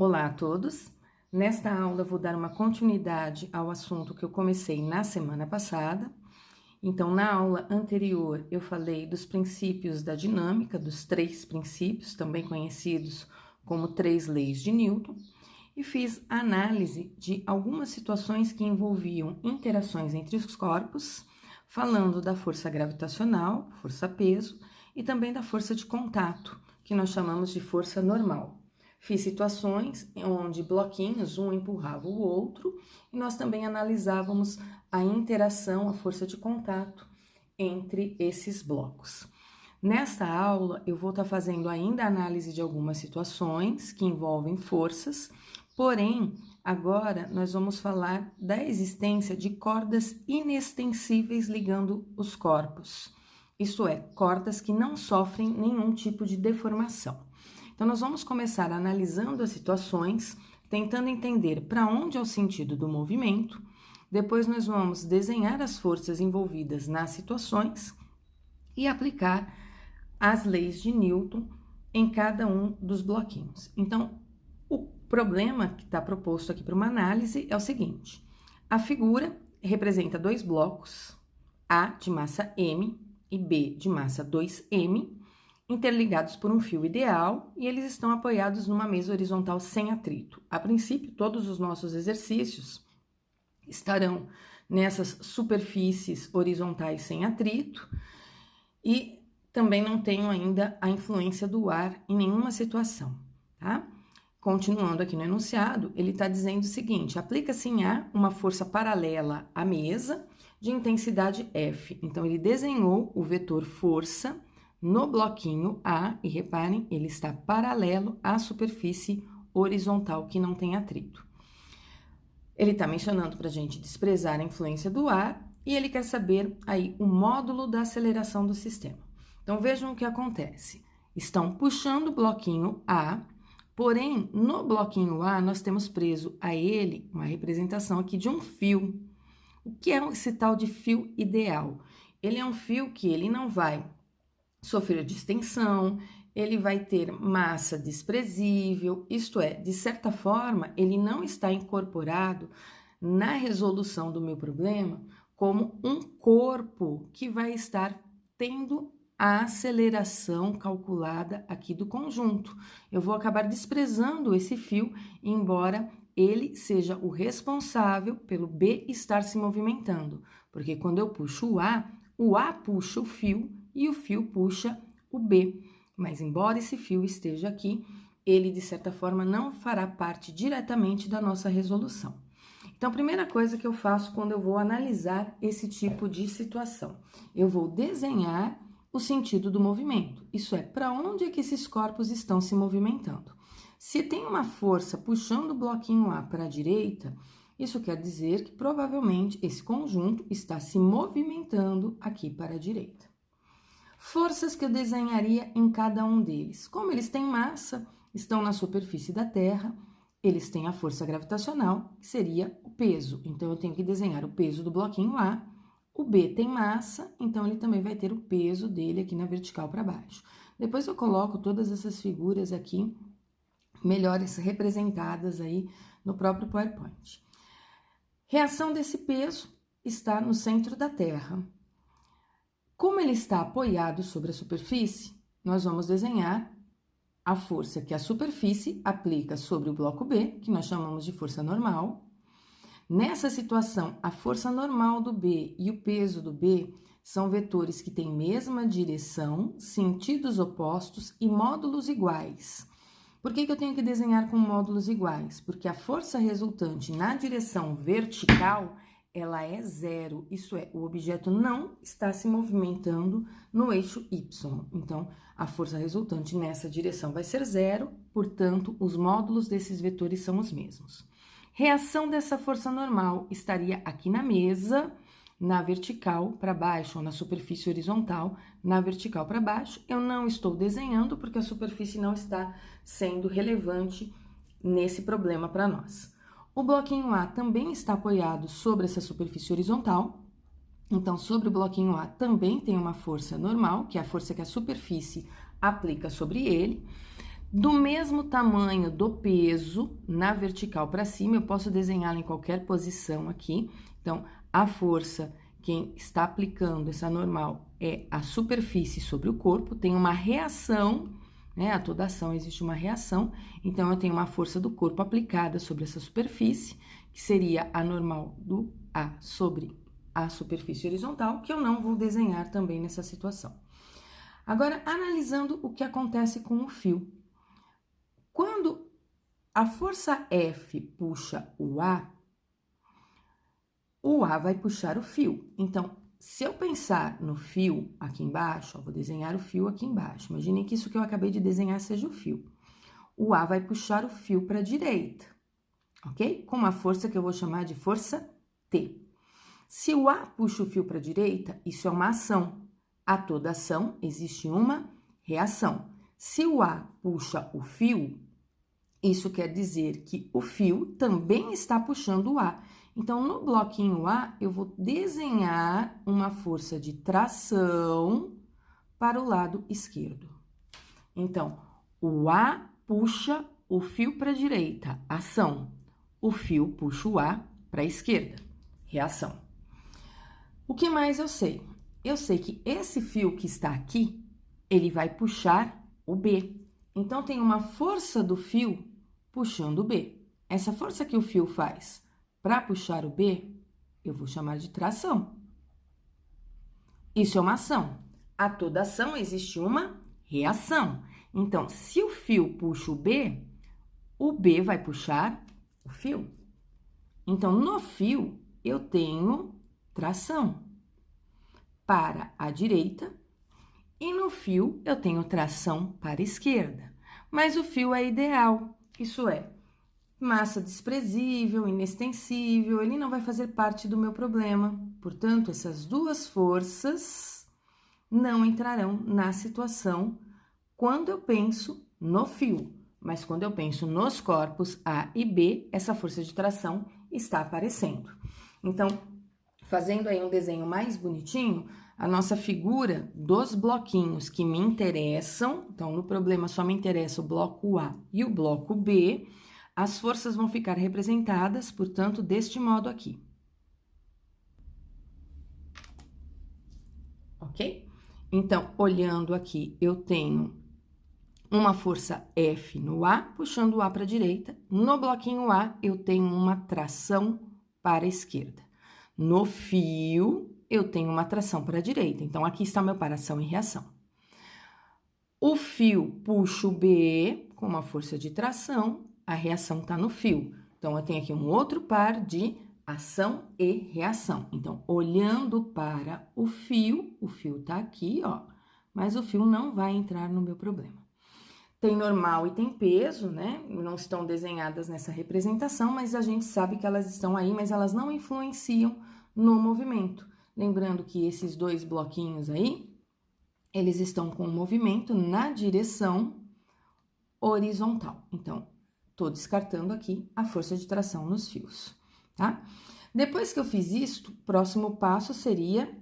Olá a todos! Nesta aula vou dar uma continuidade ao assunto que eu comecei na semana passada. Então, na aula anterior eu falei dos princípios da dinâmica, dos 3 princípios, também conhecidos como 3 leis de Newton, e fiz análise de algumas situações que envolviam interações entre os corpos, falando da força gravitacional, força-peso, e também da força de contato, que nós chamamos de força normal. Fiz situações onde bloquinhos, um empurrava o outro, e nós também analisávamos a interação, a força de contato entre esses blocos. Nesta aula, eu vou estar fazendo ainda a análise de algumas situações que envolvem forças, porém, agora nós vamos falar da existência de cordas inextensíveis ligando os corpos, isto é, cordas que não sofrem nenhum tipo de deformação. Então, nós vamos começar analisando as situações, tentando entender para onde é o sentido do movimento. Depois, nós vamos desenhar as forças envolvidas nas situações e aplicar as leis de Newton em cada um dos bloquinhos. Então, o problema que está proposto aqui para uma análise é o seguinte: a figura representa 2 blocos, A de massa m e B de massa 2m, interligados por um fio ideal, e eles estão apoiados numa mesa horizontal sem atrito. A princípio, todos os nossos exercícios estarão nessas superfícies horizontais sem atrito, e também não tenho ainda a influência do ar em nenhuma situação, tá? Continuando aqui no enunciado, ele está dizendo o seguinte: aplica-se em A uma força paralela à mesa de intensidade F. Então, ele desenhou o vetor força no bloquinho A, e reparem, ele está paralelo à superfície horizontal que não tem atrito. Ele está mencionando para a gente desprezar a influência do ar, e ele quer saber aí o módulo da aceleração do sistema. Então, vejam o que acontece. Estão puxando o bloquinho A, porém, no bloquinho A, nós temos preso a ele uma representação aqui de um fio. O que é esse tal de fio ideal? Ele é um fio que ele não vai sofrer distensão, ele vai ter massa desprezível, isto é, de certa forma, ele não está incorporado na resolução do meu problema como um corpo que vai estar tendo a aceleração calculada aqui do conjunto. Eu vou acabar desprezando esse fio, embora ele seja o responsável pelo B estar se movimentando, porque quando eu puxo o A puxa o fio e o fio puxa o B. Mas, embora esse fio esteja aqui, ele, de certa forma, não fará parte diretamente da nossa resolução. Então, a primeira coisa que eu faço quando eu vou analisar esse tipo de situação, eu vou desenhar o sentido do movimento. Isso é, para onde é que esses corpos estão se movimentando. Se tem uma força puxando o bloquinho A para a direita, isso quer dizer que provavelmente esse conjunto está se movimentando aqui para a direita. Forças que eu desenharia em cada um deles. Como eles têm massa, estão na superfície da Terra, eles têm a força gravitacional, que seria o peso. Então, eu tenho que desenhar o peso do bloquinho A. O B tem massa, então ele também vai ter o peso dele aqui na vertical para baixo. Depois eu coloco todas essas figuras aqui, melhores representadas aí no próprio PowerPoint. Reação desse peso está no centro da Terra. Como ele está apoiado sobre a superfície, nós vamos desenhar a força que a superfície aplica sobre o bloco B, que nós chamamos de força normal. Nessa situação, a força normal do B e o peso do B são vetores que têm mesma direção, sentidos opostos e módulos iguais. Por que eu tenho que desenhar com módulos iguais? Porque a força resultante na direção vertical, ela é 0, isso é, o objeto não está se movimentando no eixo Y. Então, a força resultante nessa direção vai ser 0, portanto, os módulos desses vetores são os mesmos. Reação dessa força normal estaria aqui na mesa, na vertical para baixo, ou na superfície horizontal, na vertical para baixo. Eu não estou desenhando porque a superfície não está sendo relevante nesse problema para nós. O bloquinho A também está apoiado sobre essa superfície horizontal, então sobre o bloquinho A também tem uma força normal, que é a força que a superfície aplica sobre ele. do mesmo tamanho do peso na vertical para cima, eu posso desenhá-la em qualquer posição aqui. Então, a força, quem está aplicando essa normal é a superfície sobre o corpo, tem uma reação, né? A toda ação existe uma reação, então eu tenho uma força do corpo aplicada sobre essa superfície, que seria a normal do A sobre a superfície horizontal, que eu não vou desenhar também nessa situação. Agora, analisando o que acontece com o fio. Quando a força F puxa o A vai puxar o fio. Então, se eu pensar no fio aqui embaixo, ó, vou desenhar o fio aqui embaixo. Imaginem que isso que eu acabei de desenhar seja o fio. O A vai puxar o fio para a direita, ok? Com uma força que eu vou chamar de força T. Se o A puxa o fio para a direita, isso é uma ação. A toda ação existe uma reação. Se o A puxa o fio, isso quer dizer que o fio também está puxando o A. Então, no bloquinho A, eu vou desenhar uma força de tração para o lado esquerdo. Então, o A puxa o fio para a direita, ação. O fio puxa o A para a esquerda, reação. O que mais eu sei? Eu sei que esse fio que está aqui, ele vai puxar o B. Então, tem uma força do fio puxando o B. Essa força que o fio faz para puxar o B, eu vou chamar de tração. Isso é uma ação. A toda ação existe uma reação. Então, se o fio puxa o B vai puxar o fio. Então, no fio, eu tenho tração para a direita e no fio eu tenho tração para a esquerda. Mas o fio é ideal, isso é, massa desprezível, inextensível, ele não vai fazer parte do meu problema. Portanto, essas duas forças não entrarão na situação quando eu penso no fio. Mas quando eu penso nos corpos A e B, essa força de tração está aparecendo. Então, fazendo aí um desenho mais bonitinho, a nossa figura dos bloquinhos que me interessam, então no problema só me interessa o bloco A e o bloco B, as forças vão ficar representadas, portanto, deste modo aqui. Ok? Então, olhando aqui, eu tenho uma força F no A, puxando o A para a direita. No bloquinho A, eu tenho uma tração para a esquerda. No fio, eu tenho uma tração para a direita. Então, aqui está o meu par ação e reação. O fio puxa o B com uma força de tração, a reação está no fio. Então, eu tenho aqui um outro par de ação e reação. Então, olhando para o fio está aqui, ó, mas o fio não vai entrar no meu problema. Tem normal e tem peso, né? Não estão desenhadas nessa representação, mas a gente sabe que elas estão aí, mas elas não influenciam no movimento. Lembrando que esses dois bloquinhos aí, eles estão com o movimento na direção horizontal. Então, tô descartando aqui a força de tração nos fios, tá? Depois que eu fiz isto, o próximo passo seria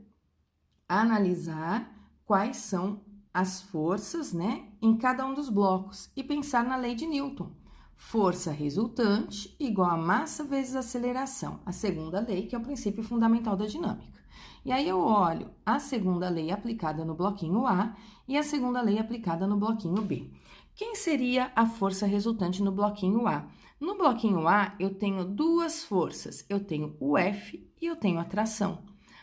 analisar quais são as forças, né, em cada um dos blocos e pensar na lei de Newton. Força resultante igual a massa vezes aceleração, a segunda lei, que é o princípio fundamental da dinâmica. E aí eu olho a segunda lei aplicada no bloquinho A e a segunda lei aplicada no bloquinho B. Quem seria a força resultante no bloquinho A? No bloquinho A, eu tenho duas forças, eu tenho o F e eu tenho a tração.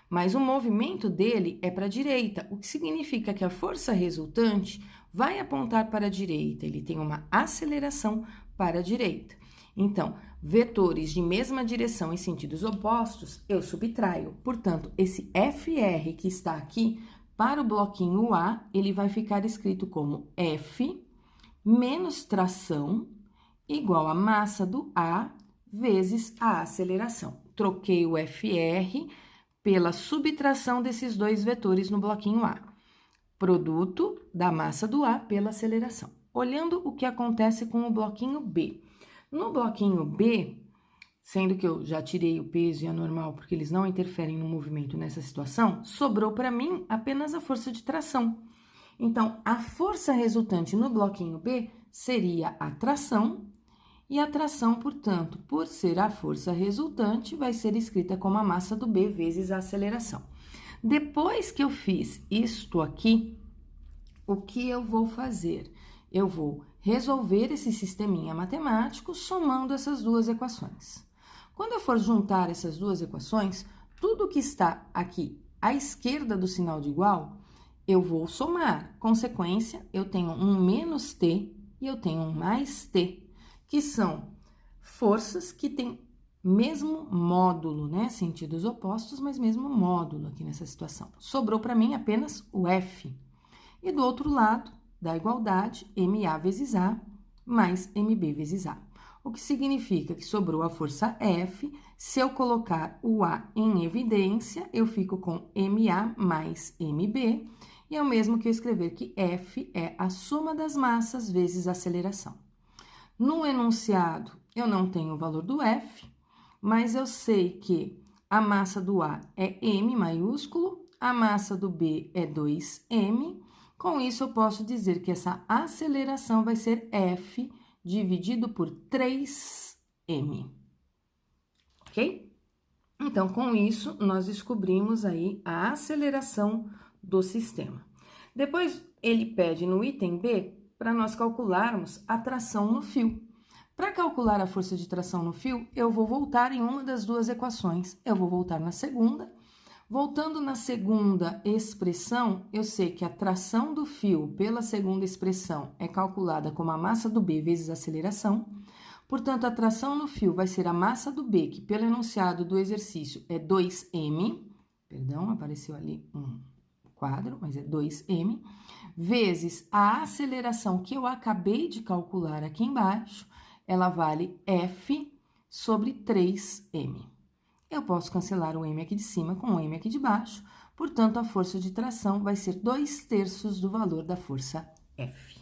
Mas o movimento dele é para a direita, o que significa que a força resultante vai apontar para a direita, ele tem uma aceleração para a direita. Então, vetores de mesma direção em sentidos opostos, eu subtraio. Portanto, esse FR que está aqui, para o bloquinho A, ele vai ficar escrito como F menos tração igual a massa do A vezes a aceleração. Troquei o FR pela subtração desses dois vetores no bloquinho A. Produto da massa do A pela aceleração. Olhando o que acontece com o bloquinho B. No bloquinho B, sendo que eu já tirei o peso e a normal, porque eles não interferem no movimento nessa situação, sobrou para mim apenas a força de tração. Então, a força resultante no bloquinho B seria a tração, e a tração, portanto, por ser a força resultante, vai ser escrita como a massa do B vezes a aceleração. Depois que eu fiz isto aqui, o que eu vou fazer? Eu vou resolver esse sisteminha matemático somando essas duas equações. Quando eu for juntar essas duas equações, tudo que está aqui à esquerda do sinal de igual, eu vou somar. Consequência, eu tenho um menos T e eu tenho um mais T, que são forças que têm mesmo módulo, né? Sentidos opostos, mas mesmo módulo aqui nessa situação. Sobrou para mim apenas o F. E do outro lado da igualdade, MA vezes A mais MB vezes A. O que significa que sobrou a força F. Se eu colocar o A em evidência, eu fico com MA mais MB. E é o mesmo que eu escrever que F é a soma das massas vezes a aceleração. No enunciado, eu não tenho o valor do F, mas eu sei que a massa do A é M maiúsculo, a massa do B é 2M. Com isso, eu posso dizer que essa aceleração vai ser F dividido por 3M. Ok? Então, com isso, nós descobrimos aí a aceleração do sistema. Depois, ele pede no item B para nós calcularmos a tração no fio. Para calcular a força de tração no fio, eu vou voltar em uma das duas equações. Eu vou voltar na segunda. Voltando na segunda expressão, eu sei que a tração do fio pela segunda expressão é calculada como a massa do B vezes a aceleração. Portanto, a tração no fio vai ser a massa do B, que pelo enunciado do exercício é 2M, perdão, apareceu ali um quadro, mas é 2M, vezes a aceleração que eu acabei de calcular aqui embaixo, ela vale F sobre 3M. Eu posso cancelar o M aqui de cima com o M aqui de baixo, portanto, a força de tração vai ser 2/3 do valor da força F,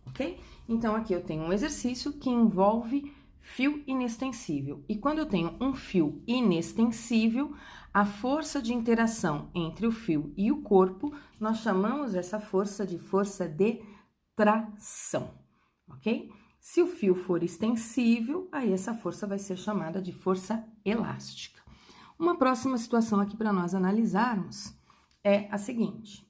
ok? Então, aqui eu tenho um exercício que envolve fio inextensível. E quando eu tenho um fio inextensível, a força de interação entre o fio e o corpo, nós chamamos essa força de tração, ok? Se o fio for extensível, aí essa força vai ser chamada de força elástica. Uma próxima situação aqui para nós analisarmos é a seguinte.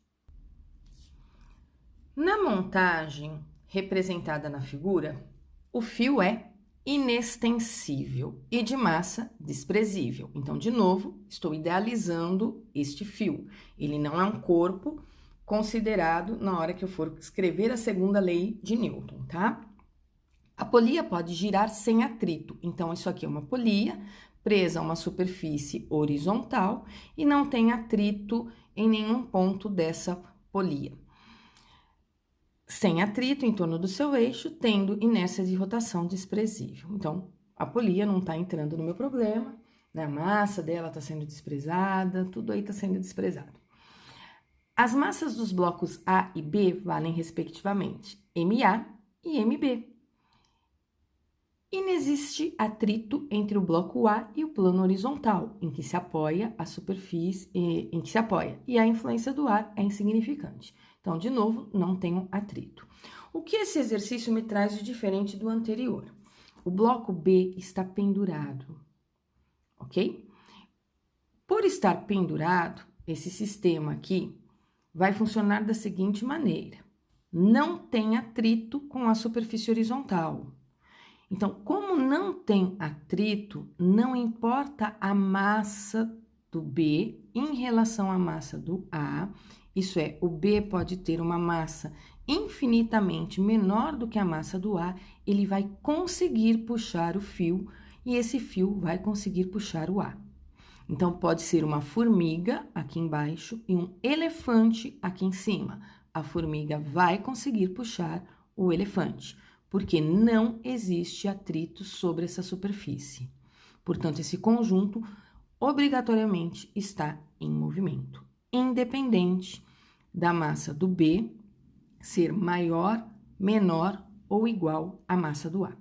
Na montagem representada na figura, o fio é inextensível e de massa desprezível. Então, de novo, estou idealizando este fio. Ele não é um corpo considerado na hora que eu for escrever a segunda lei de Newton, tá? A polia pode girar sem atrito. Então, isso aqui é uma polia presa a uma superfície horizontal e não tem atrito em nenhum ponto dessa polia. Sem atrito em torno do seu eixo, tendo inércia de rotação desprezível. Então, a polia não está entrando no meu problema, né? A massa dela está sendo desprezada, tudo aí está sendo desprezado. As massas dos blocos A e B valem, respectivamente, MA e MB. E não existe atrito entre o bloco A e o plano horizontal, em que se apoia a superfície, e a influência do ar é insignificante. Então, de novo, não tenho atrito. O que esse exercício me traz de diferente do anterior? O bloco B está pendurado, ok? Por estar pendurado, esse sistema aqui vai funcionar da seguinte maneira: não tem atrito com a superfície horizontal. Então, como não tem atrito, não importa a massa do B em relação à massa do A, isso é, o B pode ter uma massa infinitamente menor do que a massa do A, ele vai conseguir puxar o fio e esse fio vai conseguir puxar o A. Então, pode ser uma formiga aqui embaixo e um elefante aqui em cima. A formiga vai conseguir puxar o elefante, porque não existe atrito sobre essa superfície. Portanto, esse conjunto obrigatoriamente está em movimento, independente da massa do B ser maior, menor ou igual à massa do A.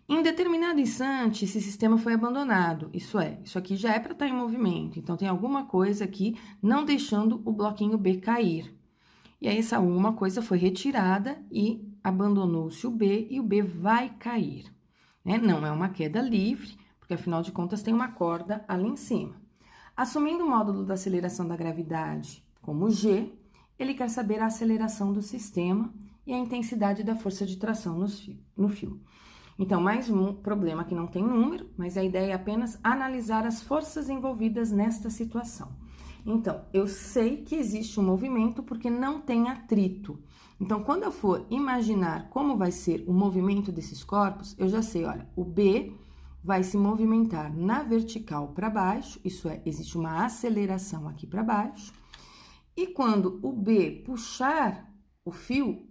Em determinado instante, esse sistema foi abandonado, isso aqui já é para estar em movimento, então tem alguma coisa aqui não deixando o bloquinho B cair. E aí essa alguma coisa foi retirada e abandonou-se o B e o B vai cair, né? Não é uma queda livre, porque afinal de contas tem uma corda ali em cima. Assumindo o módulo da aceleração da gravidade como G, ele quer saber a aceleração do sistema e a intensidade da força de tração no fio. Então, mais um problema que não tem número, mas a ideia é apenas analisar as forças envolvidas nesta situação. Então, eu sei que existe um movimento porque não tem atrito. Então, quando eu for imaginar como vai ser o movimento desses corpos, eu já sei, olha, o B vai se movimentar na vertical para baixo, isso é, existe uma aceleração aqui para baixo, e quando o B puxar o fio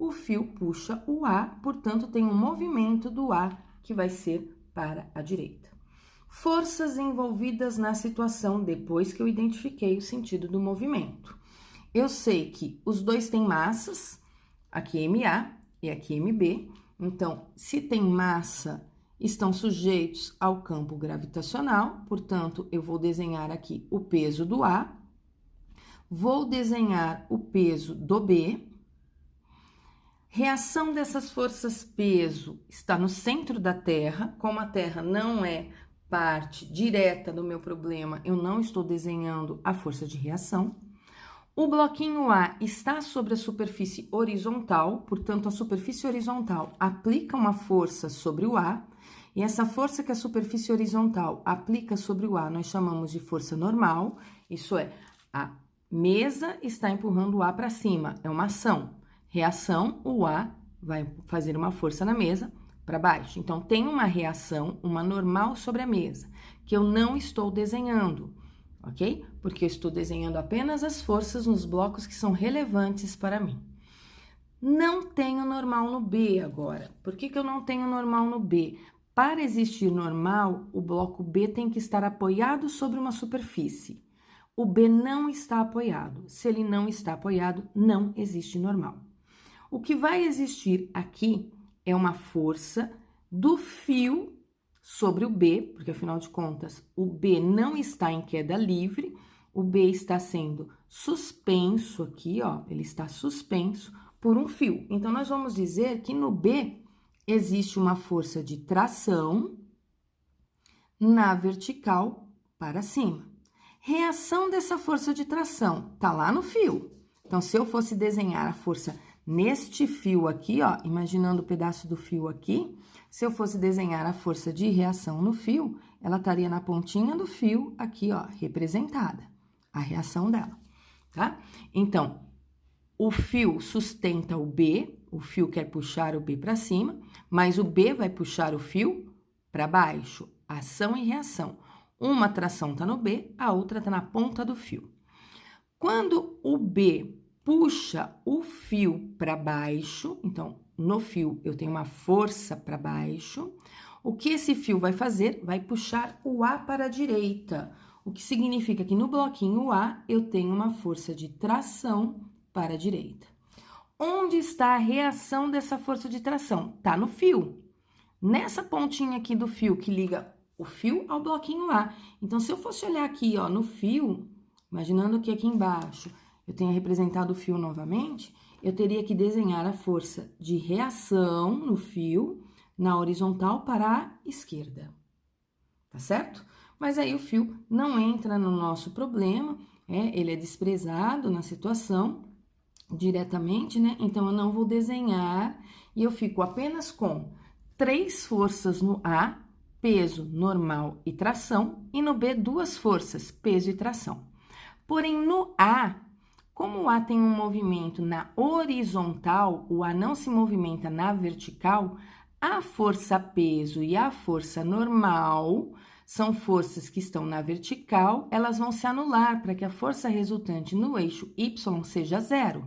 puxa o A, portanto, tem um movimento do A que vai ser para a direita. Forças envolvidas na situação depois que eu identifiquei o sentido do movimento. Eu sei que os dois têm massas, aqui MA e aqui MB, então, se tem massa, estão sujeitos ao campo gravitacional, portanto, eu vou desenhar aqui o peso do A, vou desenhar o peso do B. Reação dessas forças peso está no centro da Terra, como a Terra não é parte direta do meu problema, eu não estou desenhando a força de reação. O bloquinho A está sobre a superfície horizontal, portanto, a superfície horizontal aplica uma força sobre o A, e essa força que a superfície horizontal aplica sobre o A nós chamamos de força normal, isso é, a mesa está empurrando o A para cima, é uma ação. Reação, o A vai fazer uma força na mesa para baixo. Então, tem uma reação, uma normal sobre a mesa, que eu não estou desenhando, ok? Porque eu estou desenhando apenas as forças nos blocos que são relevantes para mim. Não tenho normal no B agora. Por que eu não tenho normal no B? Para existir normal, o bloco B tem que estar apoiado sobre uma superfície. O B não está apoiado. Se ele não está apoiado, não existe normal. O que vai existir aqui é uma força do fio sobre o B, porque afinal de contas o B não está em queda livre, o B está sendo suspenso aqui, ó, ele está suspenso por um fio. Então, nós vamos dizer que no B existe uma força de tração na vertical para cima. Reação dessa força de tração tá lá no fio. Então, se eu fosse desenhar a força neste fio aqui, ó, imaginando o pedaço do fio aqui, se eu fosse desenhar a força de reação no fio, ela estaria na pontinha do fio aqui, ó, representada, a reação dela, tá? Então, o fio sustenta o B, o fio quer puxar o B para cima, mas o B vai puxar o fio para baixo, ação e reação. Uma tração tá no B, a outra tá na ponta do fio. Quando o B puxa o fio para baixo, então, no fio eu tenho uma força para baixo, o que esse fio vai fazer? Vai puxar o A para a direita, o que significa que no bloquinho A eu tenho uma força de tração para a direita. Onde está a reação dessa força de tração? Tá no fio. Nessa pontinha aqui do fio que liga o fio ao bloquinho A. Então, se eu fosse olhar aqui, ó, no fio, imaginando que aqui embaixo eu tenha representado o fio novamente, eu teria que desenhar a força de reação no fio, na horizontal para a esquerda, tá certo? Mas aí o fio não entra no nosso problema, ele é desprezado na situação diretamente, né? Então, eu não vou desenhar e eu fico apenas com 3 forças no A, peso, normal e tração, e no B, 2 forças, peso e tração. Porém, no A, como o A tem um movimento na horizontal, o A não se movimenta na vertical, a força peso e a força normal são forças que estão na vertical, elas vão se anular para que a força resultante no eixo Y seja 0.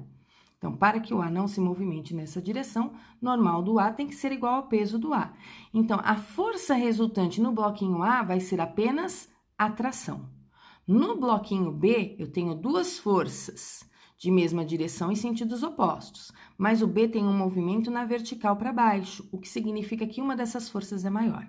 Então, para que o A não se movimente nessa direção, normal do A tem que ser igual ao peso do A. Então, a força resultante no bloquinho A vai ser apenas a tração. No bloquinho B, eu tenho 2 forças de mesma direção e sentidos opostos, mas o B tem um movimento na vertical para baixo, o que significa que uma dessas forças é maior.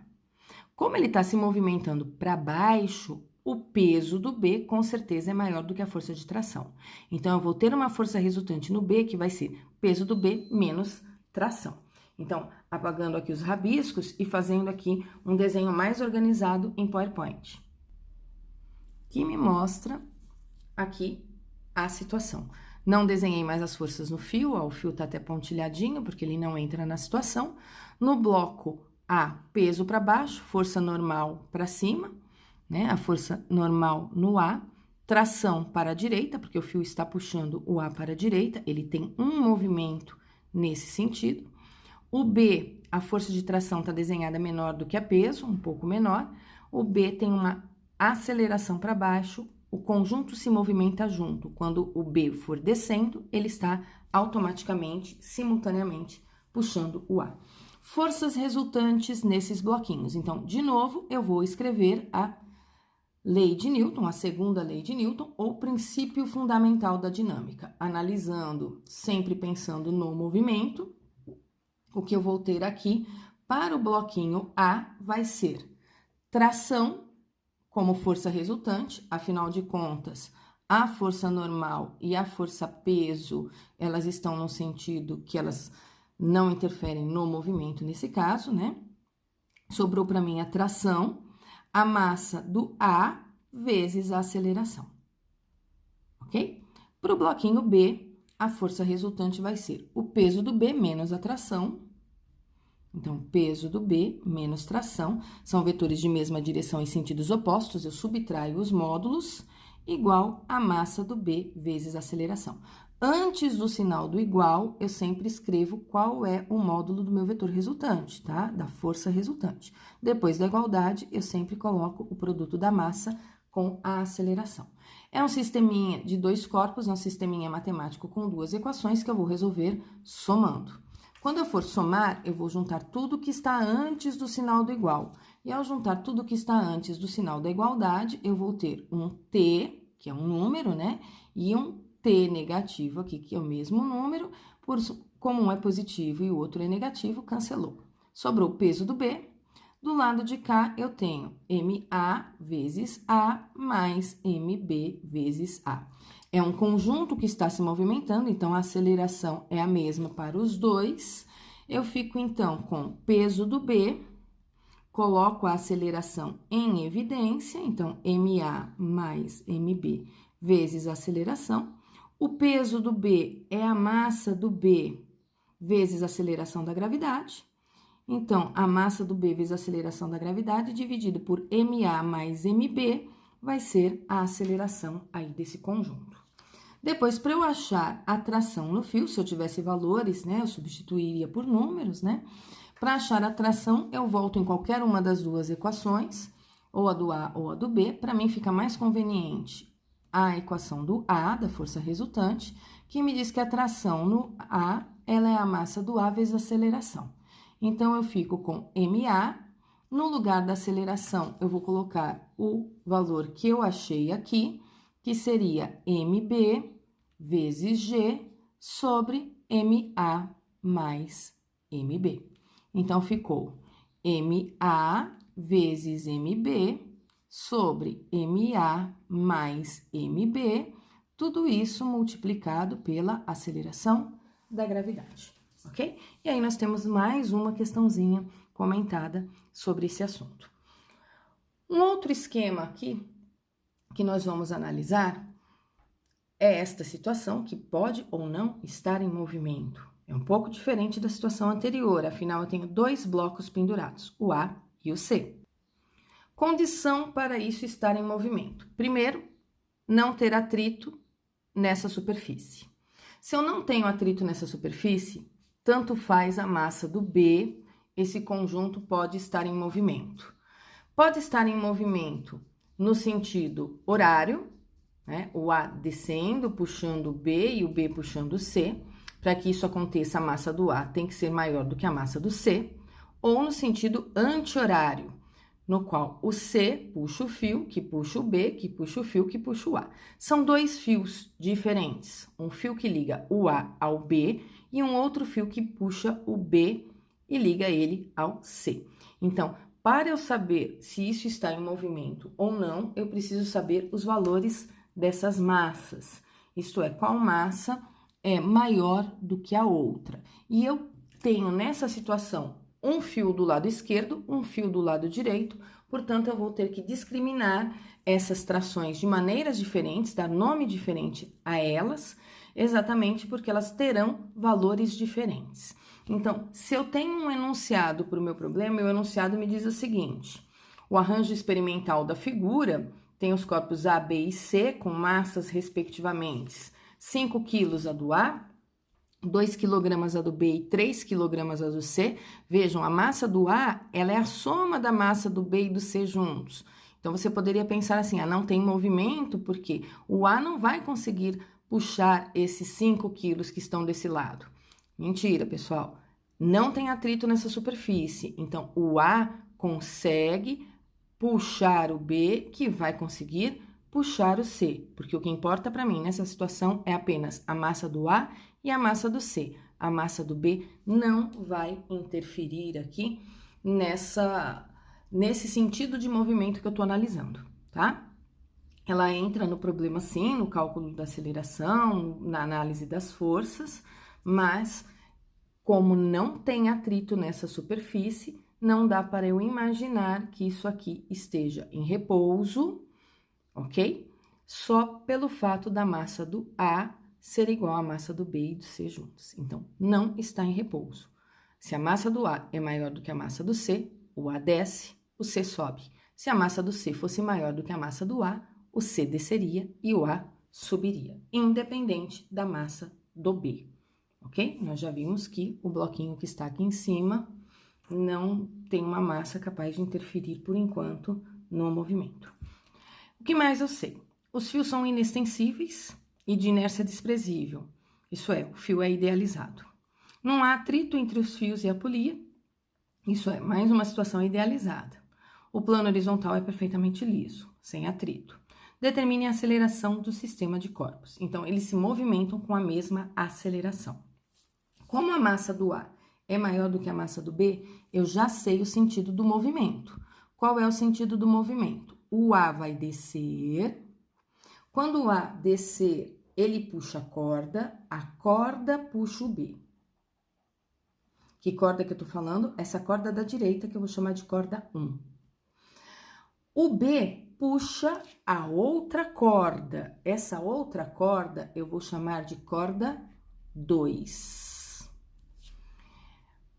Como ele está se movimentando para baixo, o peso do B com certeza é maior do que a força de tração. Então, eu vou ter uma força resultante no B que vai ser peso do B menos tração. Então, apagando aqui os rabiscos e fazendo aqui um desenho mais organizado em PowerPoint, que me mostra aqui a situação. Não desenhei mais as forças no fio, ó, o fio tá até pontilhadinho, porque ele não entra na situação. No bloco A, peso para baixo, força normal para cima, né? A força normal no A, tração para a direita, porque o fio está puxando o A para a direita, ele tem um movimento nesse sentido. O B, a força de tração está desenhada menor do que a peso, um pouco menor. O B tem uma aceleração para baixo, o conjunto se movimenta junto. Quando o B for descendo, ele está automaticamente, simultaneamente, puxando o A. Forças resultantes nesses bloquinhos. Então, de novo, eu vou escrever a lei de Newton, a segunda lei de Newton, ou princípio fundamental da dinâmica. Analisando, sempre pensando no movimento, o que eu vou ter aqui para o bloquinho A vai ser tração como força resultante, afinal de contas, a força normal e a força peso, elas estão no sentido que elas não interferem no movimento nesse caso, né? Sobrou para mim a tração, a massa do A vezes a aceleração, ok? Para o bloquinho B, a força resultante vai ser o peso do B menos a tração. Então, peso do B menos tração, são vetores de mesma direção em sentidos opostos, eu subtraio os módulos, igual a massa do B vezes a aceleração. Antes do sinal do igual, eu sempre escrevo qual é o módulo do meu vetor resultante, tá? Da força resultante. Depois da igualdade, eu sempre coloco o produto da massa com a aceleração. É um sisteminha de dois corpos, é um sisteminha matemático com duas equações que eu vou resolver somando. Quando eu for somar, eu vou juntar tudo que está antes do sinal do igual. E ao juntar tudo que está antes do sinal da igualdade, eu vou ter um t, que é um número, né? E um t negativo aqui, que é o mesmo número, como um é positivo e o outro é negativo, cancelou. Sobrou o peso do B. Do lado de cá, eu tenho MA vezes A mais MB vezes A. É um conjunto que está se movimentando, então a aceleração é a mesma para os dois. Eu fico, então, com peso do B, coloco a aceleração em evidência, então, MA mais MB vezes a aceleração. O peso do B é a massa do B vezes a aceleração da gravidade. Então, a massa do B vezes a aceleração da gravidade dividido por MA mais MB vai ser a aceleração aí desse conjunto. Depois, para eu achar a tração no fio, se eu tivesse valores, né, eu substituiria por números, né? Para achar a tração, eu volto em qualquer uma das duas equações, ou a do A ou a do B. Para mim, fica mais conveniente a equação do A, da força resultante, que me diz que a tração no A, ela é a massa do A vezes a aceleração. Então, eu fico com MA. No lugar da aceleração, eu vou colocar o valor que eu achei aqui, que seria MB vezes G sobre MA mais MB. Então, ficou MA vezes MB sobre MA mais MB, tudo isso multiplicado pela aceleração da gravidade, ok? E aí, nós temos mais uma questãozinha comentada sobre esse assunto. Um outro esquema aqui que nós vamos analisar é esta situação que pode ou não estar em movimento. É um pouco diferente da situação anterior, afinal eu tenho dois blocos pendurados, o A e o C. Condição para isso estar em movimento. Primeiro, não ter atrito nessa superfície. Se eu não tenho atrito nessa superfície, tanto faz a massa do B, esse conjunto pode estar em movimento. Pode estar em movimento no sentido horário, né? O A descendo, puxando o B e o B puxando o C. Para que isso aconteça, a massa do A tem que ser maior do que a massa do C. Ou no sentido anti-horário, no qual o C puxa o fio, que puxa o B, que puxa o fio, que puxa o A. São dois fios diferentes. Um fio que liga o A ao B e um outro fio que puxa o B e liga ele ao C. Então, para eu saber se isso está em movimento ou não, eu preciso saber os valores dessas massas. Isto é, qual massa é maior do que a outra. E eu tenho nessa situação um fio do lado esquerdo, um fio do lado direito, portanto, eu vou ter que discriminar essas trações de maneiras diferentes, dar nome diferente a elas, exatamente porque elas terão valores diferentes. Então, se eu tenho um enunciado para o meu problema, o enunciado me diz o seguinte: o arranjo experimental da figura tem os corpos A, B e C, com massas, respectivamente, 5 quilos a do A, 2 quilogramas a do B e 3 quilogramas a do C. Vejam, a massa do A, ela é a soma da massa do B e do C juntos. Então, você poderia pensar assim, não tem movimento, porque o A não vai conseguir puxar esses 5 quilos que estão desse lado. Mentira, pessoal. Não tem atrito nessa superfície. Então, o A consegue puxar o B, que vai conseguir puxar o C. Porque o que importa para mim nessa situação é apenas a massa do A e a massa do C. A massa do B não vai interferir aqui nesse sentido de movimento que eu estou analisando, tá? Ela entra no problema, sim, no cálculo da aceleração, na análise das forças, mas como não tem atrito nessa superfície, não dá para eu imaginar que isso aqui esteja em repouso, ok? Só pelo fato da massa do A ser igual à massa do B e do C juntos. Então, não está em repouso. Se a massa do A é maior do que a massa do C, o A desce, o C sobe. Se a massa do C fosse maior do que a massa do A, o C desceria e o A subiria, independente da massa do B, ok? Nós já vimos que o bloquinho que está aqui em cima não tem uma massa capaz de interferir, por enquanto, no movimento. O que mais eu sei? Os fios são inextensíveis e de inércia desprezível. Isso é, o fio é idealizado. Não há atrito entre os fios e a polia. Isso é, mais uma situação idealizada. O plano horizontal é perfeitamente liso, sem atrito. Determine a aceleração do sistema de corpos. Então, eles se movimentam com a mesma aceleração. Como a massa do A é maior do que a massa do B, eu já sei o sentido do movimento. Qual é o sentido do movimento? O A vai descer. Quando o A descer, ele puxa a corda puxa o B. Que corda que eu tô falando? Essa corda da direita, que eu vou chamar de corda 1. O B puxa a outra corda. Essa outra corda eu vou chamar de corda 2.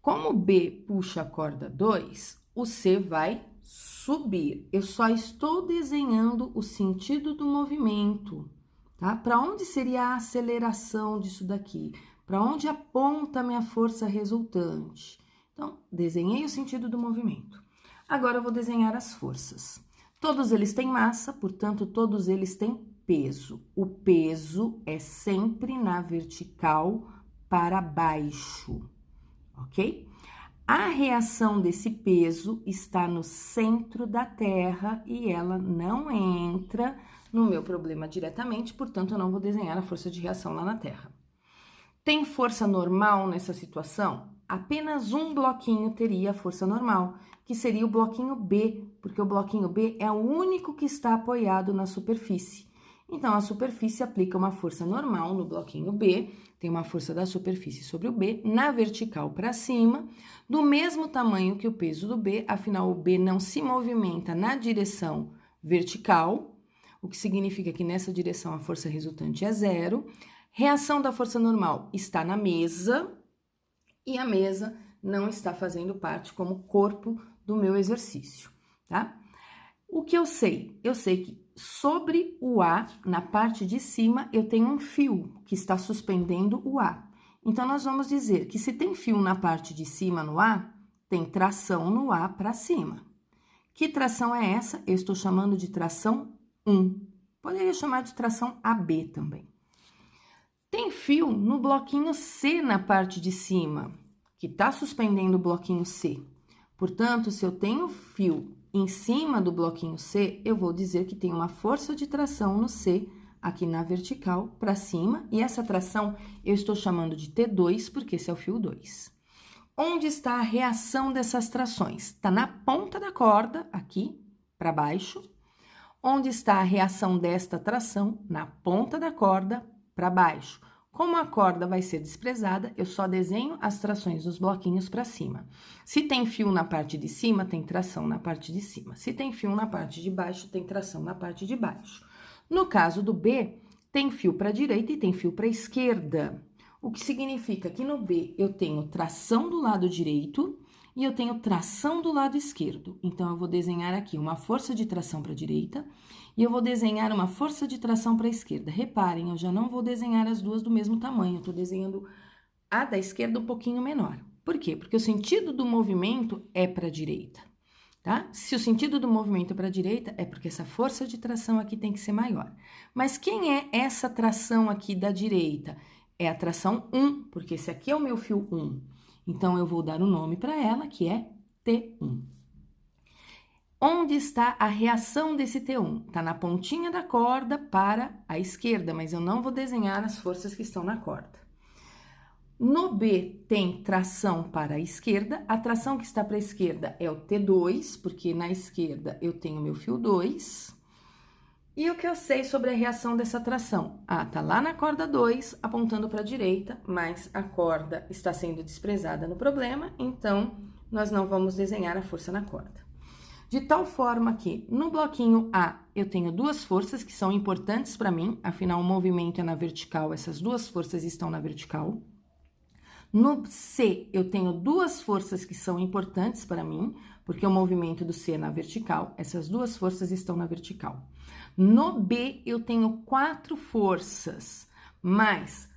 Como o B puxa a corda 2, o C vai subir. Eu só estou desenhando o sentido do movimento, tá? Para onde seria a aceleração disso daqui? Para onde aponta a minha força resultante? Então, desenhei o sentido do movimento. Agora, eu vou desenhar as forças. Todos eles têm massa, portanto, todos eles têm peso. O peso é sempre na vertical para baixo, ok? A reação desse peso está no centro da Terra e ela não entra no meu problema diretamente, portanto, eu não vou desenhar a força de reação lá na Terra. Tem força normal nessa situação? Apenas um bloquinho teria a força normal, que seria o bloquinho B, porque o bloquinho B é o único que está apoiado na superfície. Então, a superfície aplica uma força normal no bloquinho B, tem uma força da superfície sobre o B, na vertical para cima, do mesmo tamanho que o peso do B, afinal, o B não se movimenta na direção vertical, o que significa que nessa direção a força resultante é 0. Reação da força normal está na mesa, e a mesa não está fazendo parte como corpo do meu exercício, tá? O que eu sei? Eu sei que sobre o A, na parte de cima, eu tenho um fio que está suspendendo o A. Então, nós vamos dizer que se tem fio na parte de cima no A, tem tração no A para cima. Que tração é essa? Eu estou chamando de tração 1. Poderia chamar de tração AB também. Tem fio no bloquinho C na parte de cima, que está suspendendo o bloquinho C. Portanto, se eu tenho fio em cima do bloquinho C, eu vou dizer que tem uma força de tração no C, aqui na vertical, para cima. E essa tração eu estou chamando de T2, porque esse é o fio 2. Onde está a reação dessas trações? Está na ponta da corda, aqui, para baixo. Onde está a reação desta tração? Na ponta da corda, para baixo. Como a corda vai ser desprezada, eu só desenho as trações dos bloquinhos para cima. Se tem fio na parte de cima, tem tração na parte de cima. Se tem fio na parte de baixo, tem tração na parte de baixo. No caso do B, tem fio para a direita e tem fio para a esquerda. O que significa que no B eu tenho tração do lado direito e eu tenho tração do lado esquerdo. Então, eu vou desenhar aqui uma força de tração para a direita e eu vou desenhar uma força de tração para a esquerda. Reparem, eu já não vou desenhar as duas do mesmo tamanho, eu estou desenhando a da esquerda um pouquinho menor. Por quê? Porque o sentido do movimento é para a direita, tá? Se o sentido do movimento é para a direita, é porque essa força de tração aqui tem que ser maior. Mas quem é essa tração aqui da direita? É a tração 1, porque esse aqui é o meu fio 1. Então, eu vou dar um nome para ela, que é T1. Onde está a reação desse T1? Está na pontinha da corda para a esquerda, mas eu não vou desenhar as forças que estão na corda. No B tem tração para a esquerda, a tração que está para a esquerda é o T2, porque na esquerda eu tenho meu fio 2. E o que eu sei sobre a reação dessa tração? Ah, tá lá na corda 2, apontando para a direita, mas a corda está sendo desprezada no problema, então nós não vamos desenhar a força na corda. De tal forma que no bloquinho A eu tenho duas forças que são importantes para mim, afinal o movimento é na vertical, essas duas forças estão na vertical. No C eu tenho duas forças que são importantes para mim, porque o movimento do C é na vertical, essas duas forças estão na vertical. No B eu tenho 4 forças, mas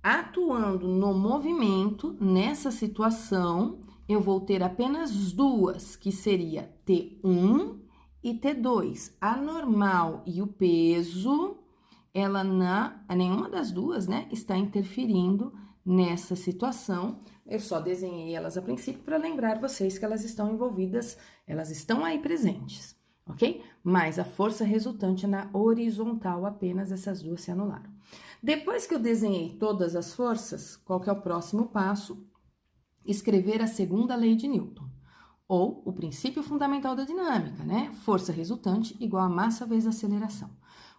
atuando no movimento, nessa situação, eu vou ter apenas duas, que seria T1 e T2. A normal e o peso, nenhuma das duas, né, está interferindo nessa situação. Eu só desenhei elas a princípio para lembrar vocês que elas estão envolvidas, elas estão aí presentes, ok? Mas a força resultante é na horizontal, apenas essas duas se anularam. Depois que eu desenhei todas as forças, qual que é o próximo passo? Escrever a segunda lei de Newton, ou o princípio fundamental da dinâmica, né? Força resultante igual a massa vezes aceleração.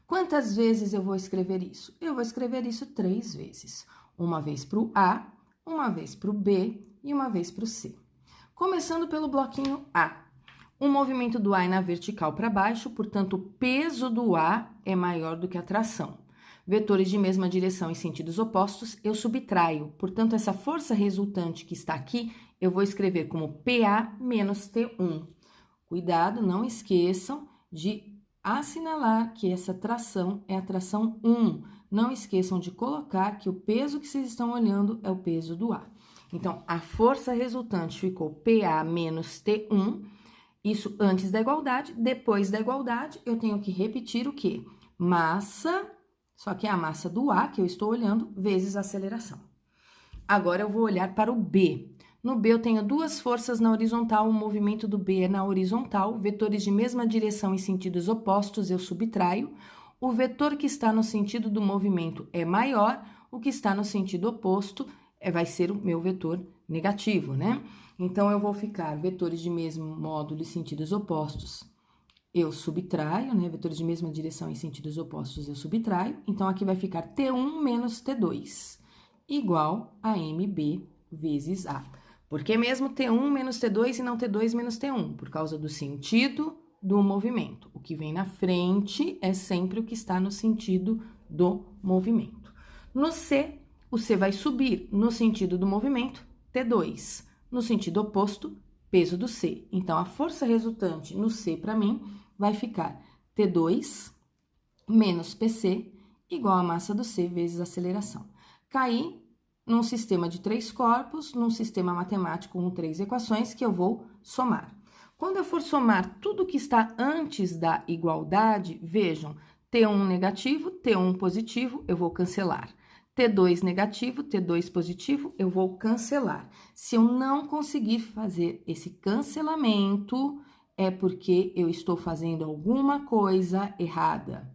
Quantas vezes eu vou escrever isso? Eu vou escrever isso 3 vezes. Uma vez para o A, uma vez para o B e uma vez para o C. Começando pelo bloquinho A. O movimento do A é na vertical para baixo, portanto, o peso do A é maior do que a tração. Vetores de mesma direção em sentidos opostos, eu subtraio. Portanto, essa força resultante que está aqui, eu vou escrever como PA menos T1. Cuidado, não esqueçam de assinalar que essa tração é a tração 1. Não esqueçam de colocar que o peso que vocês estão olhando é o peso do A. Então, a força resultante ficou PA menos T1. Isso antes da igualdade. Depois da igualdade, eu tenho que repetir o quê? Massa, só que é a massa do A, que eu estou olhando, vezes a aceleração. Agora, eu vou olhar para o B. No B, eu tenho duas forças na horizontal, o movimento do B é na horizontal, vetores de mesma direção em sentidos opostos, eu subtraio. O vetor que está no sentido do movimento é maior, o que está no sentido oposto vai ser o meu vetor negativo, né? Então, eu vou ficar vetores de mesmo módulo e sentidos opostos, eu subtraio, né? Vetores de mesma direção em sentidos opostos, eu subtraio. Então, aqui vai ficar T1 menos T2, igual a MB vezes A. Por que mesmo T1 menos T2 e não T2 menos T1? Por causa do sentido do movimento. O que vem na frente é sempre o que está no sentido do movimento. No C, o C vai subir no sentido do movimento, T2. No sentido oposto, peso do C. Então, a força resultante no C, para mim, vai ficar T2 menos PC igual a massa do C vezes a aceleração. Caí num sistema de 3 corpos, num sistema matemático com 3 equações que eu vou somar. Quando eu for somar tudo que está antes da igualdade, vejam, T1 negativo, T1 positivo, eu vou cancelar. T2 negativo, T2 positivo, eu vou cancelar. Se eu não conseguir fazer esse cancelamento, é porque eu estou fazendo alguma coisa errada.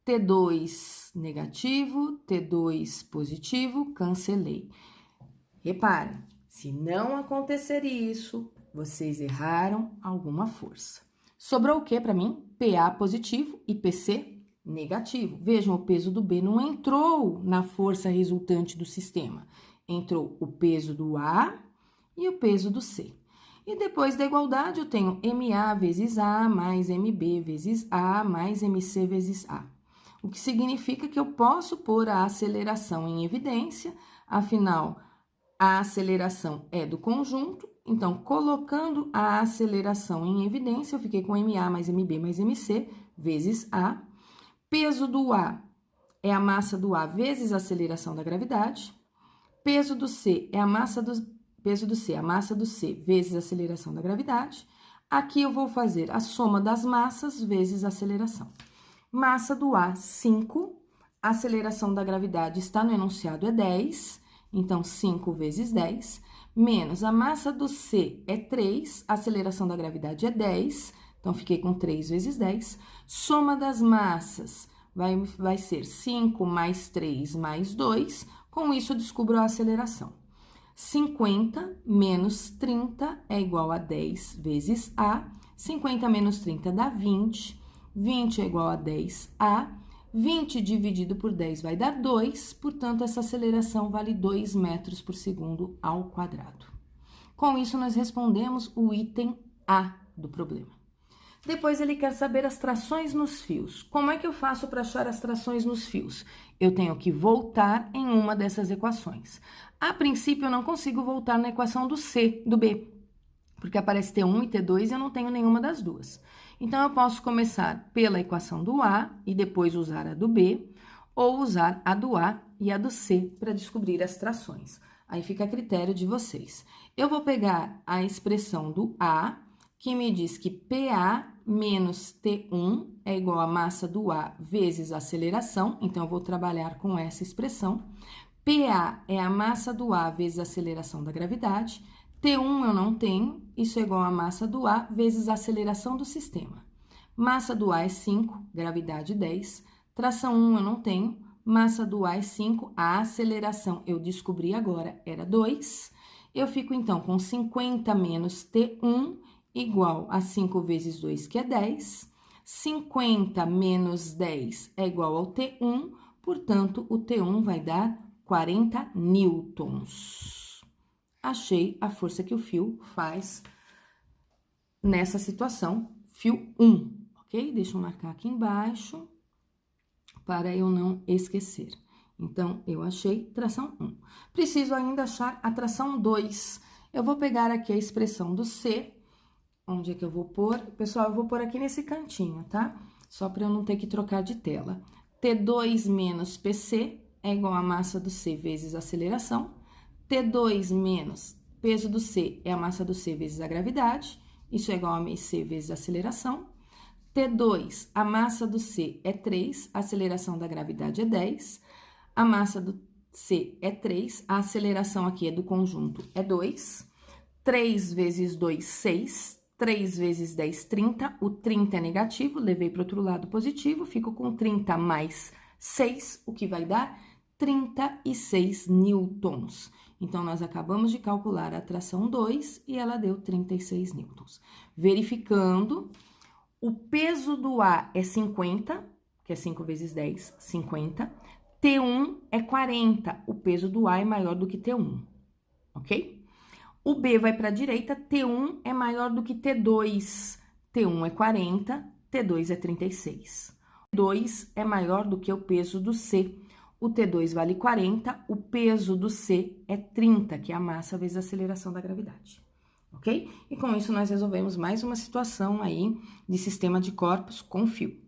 T2 negativo, T2 positivo, cancelei. Reparem, se não acontecer isso, vocês erraram alguma força. Sobrou o que para mim? PA positivo e PC negativo. Vejam, o peso do B não entrou na força resultante do sistema. Entrou o peso do A e o peso do C. E depois da igualdade, eu tenho MA vezes A mais MB vezes A mais MC vezes A. O que significa que eu posso pôr a aceleração em evidência, afinal, a aceleração é do conjunto. Então, colocando a aceleração em evidência, eu fiquei com MA mais MB mais MC vezes A. Peso do A é a massa do A vezes a aceleração da gravidade. Peso do C é a massa do C vezes a aceleração da gravidade. Aqui eu vou fazer a soma das massas vezes a aceleração. Massa do A, 5. A aceleração da gravidade está no enunciado, é 10. Então, 5 vezes 10. Menos a massa do C é 3. A aceleração da gravidade é 10. Então, fiquei com 3 vezes 10. Soma das massas vai ser 5 mais 3 mais 2. Com isso, eu descubro a aceleração. 50 menos 30 é igual a 10 vezes A. 50 menos 30 dá 20. 20 é igual a 10A. 20 dividido por 10 vai dar 2. Portanto, essa aceleração vale 2 metros por segundo ao quadrado. Com isso, nós respondemos o item A do problema. Depois, ele quer saber as trações nos fios. Como é que eu faço para achar as trações nos fios? Eu tenho que voltar em uma dessas equações. A princípio, eu não consigo voltar na equação do C, do B, porque aparece T1 e T2 e eu não tenho nenhuma das duas. Então, eu posso começar pela equação do A e depois usar a do B, ou usar a do A e a do C para descobrir as trações. Aí fica a critério de vocês. Eu vou pegar a expressão do A, que me diz que PA menos T1 é igual a massa do A vezes a aceleração, então eu vou trabalhar com essa expressão. PA é a massa do A vezes a aceleração da gravidade. T1 eu não tenho, isso é igual a massa do A vezes a aceleração do sistema. Massa do A é 5, gravidade 10. Tração 1 eu não tenho, massa do A é 5, a aceleração eu descobri agora era 2. Eu fico então com 50 menos T1 igual a 5 vezes 2, que é 10. 50 menos 10 é igual ao T1, portanto, o T1 vai dar 40 newtons. Achei a força que o fio faz nessa situação, fio 1, ok? Deixa eu marcar aqui embaixo, para eu não esquecer. Então, eu achei tração 1. Preciso ainda achar a tração 2. Eu vou pegar aqui a expressão do C. Onde é que eu vou pôr? Pessoal, eu vou pôr aqui nesse cantinho, tá? Só para eu não ter que trocar de tela. T2 menos PC é igual a massa do C vezes a aceleração. T2 menos peso do C é a massa do C vezes a gravidade. Isso é igual a MC vezes a aceleração. T2, a massa do C é 3, a aceleração da gravidade é 10. A massa do C é 3, a aceleração aqui é do conjunto é 2. 3 vezes 2, 6. 3 vezes 10, 30. O 30 é negativo, levei para o outro lado positivo, fico com 30 mais 6, o que vai dar 36 newtons. Então, nós acabamos de calcular a tração 2 e ela deu 36 newtons. Verificando, o peso do A é 50, que é 5 vezes 10, 50. T1 é 40, o peso do A é maior do que T1, ok? O B vai para a direita, T1 é maior do que T2. T1 é 40, T2 é 36. T2 é maior do que o peso do C. O T2 vale 40, o peso do C é 30, que é a massa vezes a aceleração da gravidade. Ok? E com isso, nós resolvemos mais uma situação aí de sistema de corpos com fio.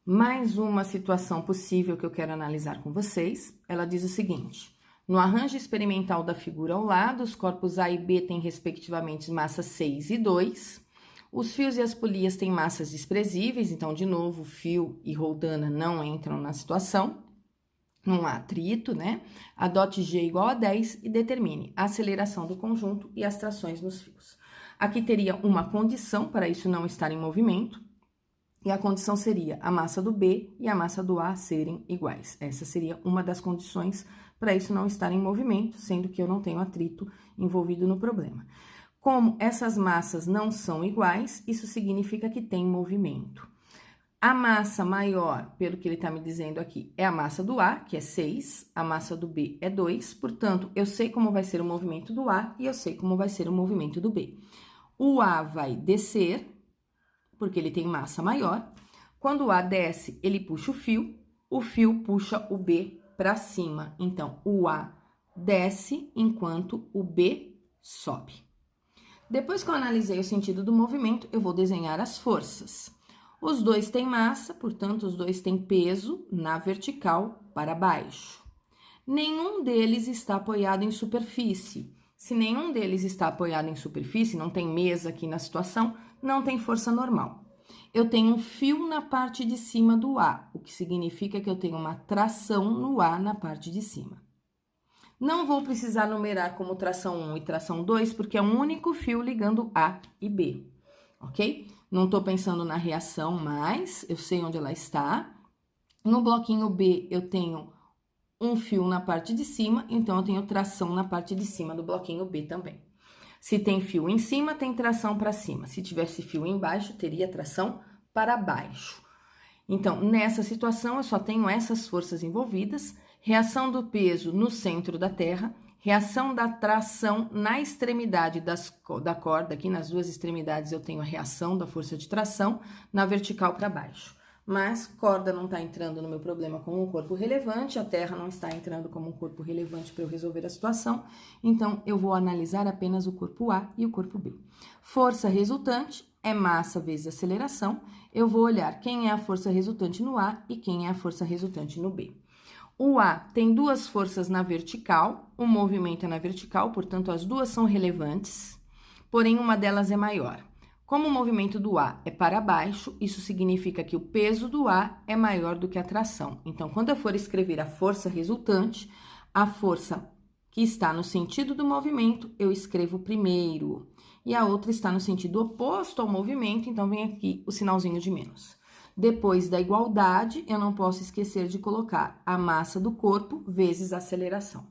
Mais uma situação possível que eu quero analisar com vocês. Ela diz o seguinte: no arranjo experimental da figura ao lado, os corpos A e B têm respectivamente massa 6 e 2. Os fios e as polias têm massas desprezíveis, então, de novo, fio e roldana não entram na situação. Não há atrito, né? Adote G igual a 10 e determine a aceleração do conjunto e as trações nos fios. Aqui teria uma condição para isso não estar em movimento, e a condição seria a massa do B e a massa do A serem iguais. Essa seria uma das condições para isso não estar em movimento, sendo que eu não tenho atrito envolvido no problema. Como essas massas não são iguais, isso significa que tem movimento. A massa maior, pelo que ele está me dizendo aqui, é a massa do A, que é 6, a massa do B é 2, portanto, eu sei como vai ser o movimento do A e eu sei como vai ser o movimento do B. O A vai descer, porque ele tem massa maior. Quando o A desce, ele puxa o fio puxa o B para cima. Então, o A desce enquanto o B sobe. Depois que eu analisei o sentido do movimento, eu vou desenhar as forças. Os dois têm massa, portanto, os dois têm peso na vertical para baixo. Nenhum deles está apoiado em superfície. Se nenhum deles está apoiado em superfície, não tem mesa aqui na situação, não tem força normal. Eu tenho um fio na parte de cima do A, o que significa que eu tenho uma tração no A na parte de cima. Não vou precisar numerar como tração 1 e tração 2, porque é um único fio ligando A e B, ok? Não estou pensando na reação mais, eu sei onde ela está. No bloquinho B, eu tenho um fio na parte de cima, então eu tenho tração na parte de cima do bloquinho B também. Se tem fio em cima, tem tração para cima. Se tivesse fio embaixo, teria tração para baixo. Então, nessa situação, eu só tenho essas forças envolvidas, reação do peso no centro da Terra, reação da tração na extremidade da corda, aqui nas duas extremidades eu tenho a reação da força de tração, na vertical para baixo. Mas corda não está entrando no meu problema como um corpo relevante, a Terra não está entrando como um corpo relevante para eu resolver a situação, então eu vou analisar apenas o corpo A e o corpo B. Força resultante é massa vezes aceleração, eu vou olhar quem é a força resultante no A e quem é a força resultante no B. O A tem duas forças na vertical, o movimento é na vertical, portanto, as duas são relevantes, porém uma delas é maior. Como o movimento do A é para baixo, isso significa que o peso do A é maior do que a tração. Então, quando eu for escrever a força resultante, a força que está no sentido do movimento, eu escrevo primeiro. E a outra está no sentido oposto ao movimento, então vem aqui o sinalzinho de menos. Depois da igualdade, eu não posso esquecer de colocar a massa do corpo vezes a aceleração.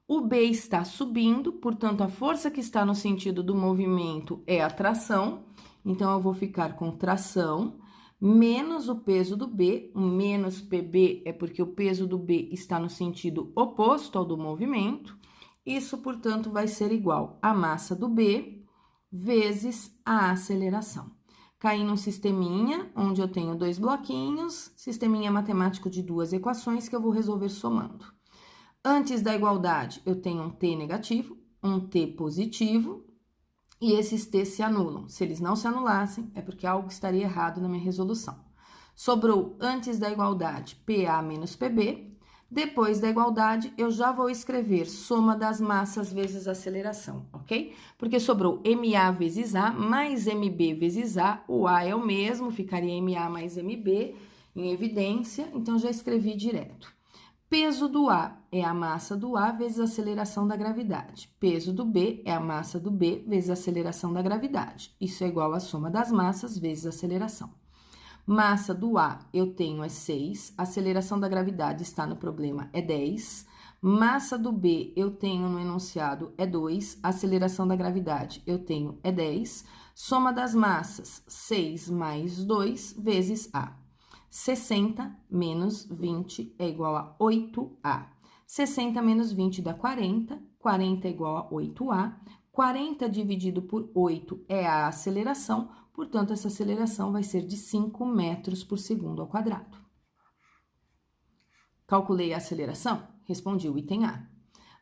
O B está subindo, portanto, a força que está no sentido do movimento é a tração. Então, eu vou ficar com tração menos o peso do B. O menos PB é porque o peso do B está no sentido oposto ao do movimento. Isso, portanto, vai ser igual a massa do B vezes a aceleração. Caí num sisteminha, onde eu tenho dois bloquinhos, sisteminha matemático de duas equações que eu vou resolver somando. Antes da igualdade, eu tenho um T negativo, um T positivo, e esses T se anulam. Se eles não se anulassem, é porque algo estaria errado na minha resolução. Sobrou, antes da igualdade, PA menos PB. Depois da igualdade, eu já vou escrever soma das massas vezes aceleração, ok? Porque sobrou MA vezes A mais MB vezes A. O A é o mesmo, ficaria MA mais MB em evidência, então já escrevi direto. Peso do A é a massa do A vezes a aceleração da gravidade. Peso do B é a massa do B vezes a aceleração da gravidade. Isso é igual à soma das massas vezes a aceleração. Massa do A eu tenho é 6, a aceleração da gravidade está no problema é 10. Massa do B eu tenho no enunciado é 2, a aceleração da gravidade eu tenho é 10. Soma das massas, 6 mais 2 vezes A. 60 menos 20 é igual a 8A. 60 menos 20 dá 40, 40 é igual a 8A. 40 dividido por 8 é a aceleração, portanto, essa aceleração vai ser de 5 metros por segundo ao quadrado. Calculei a aceleração? Respondi o item A.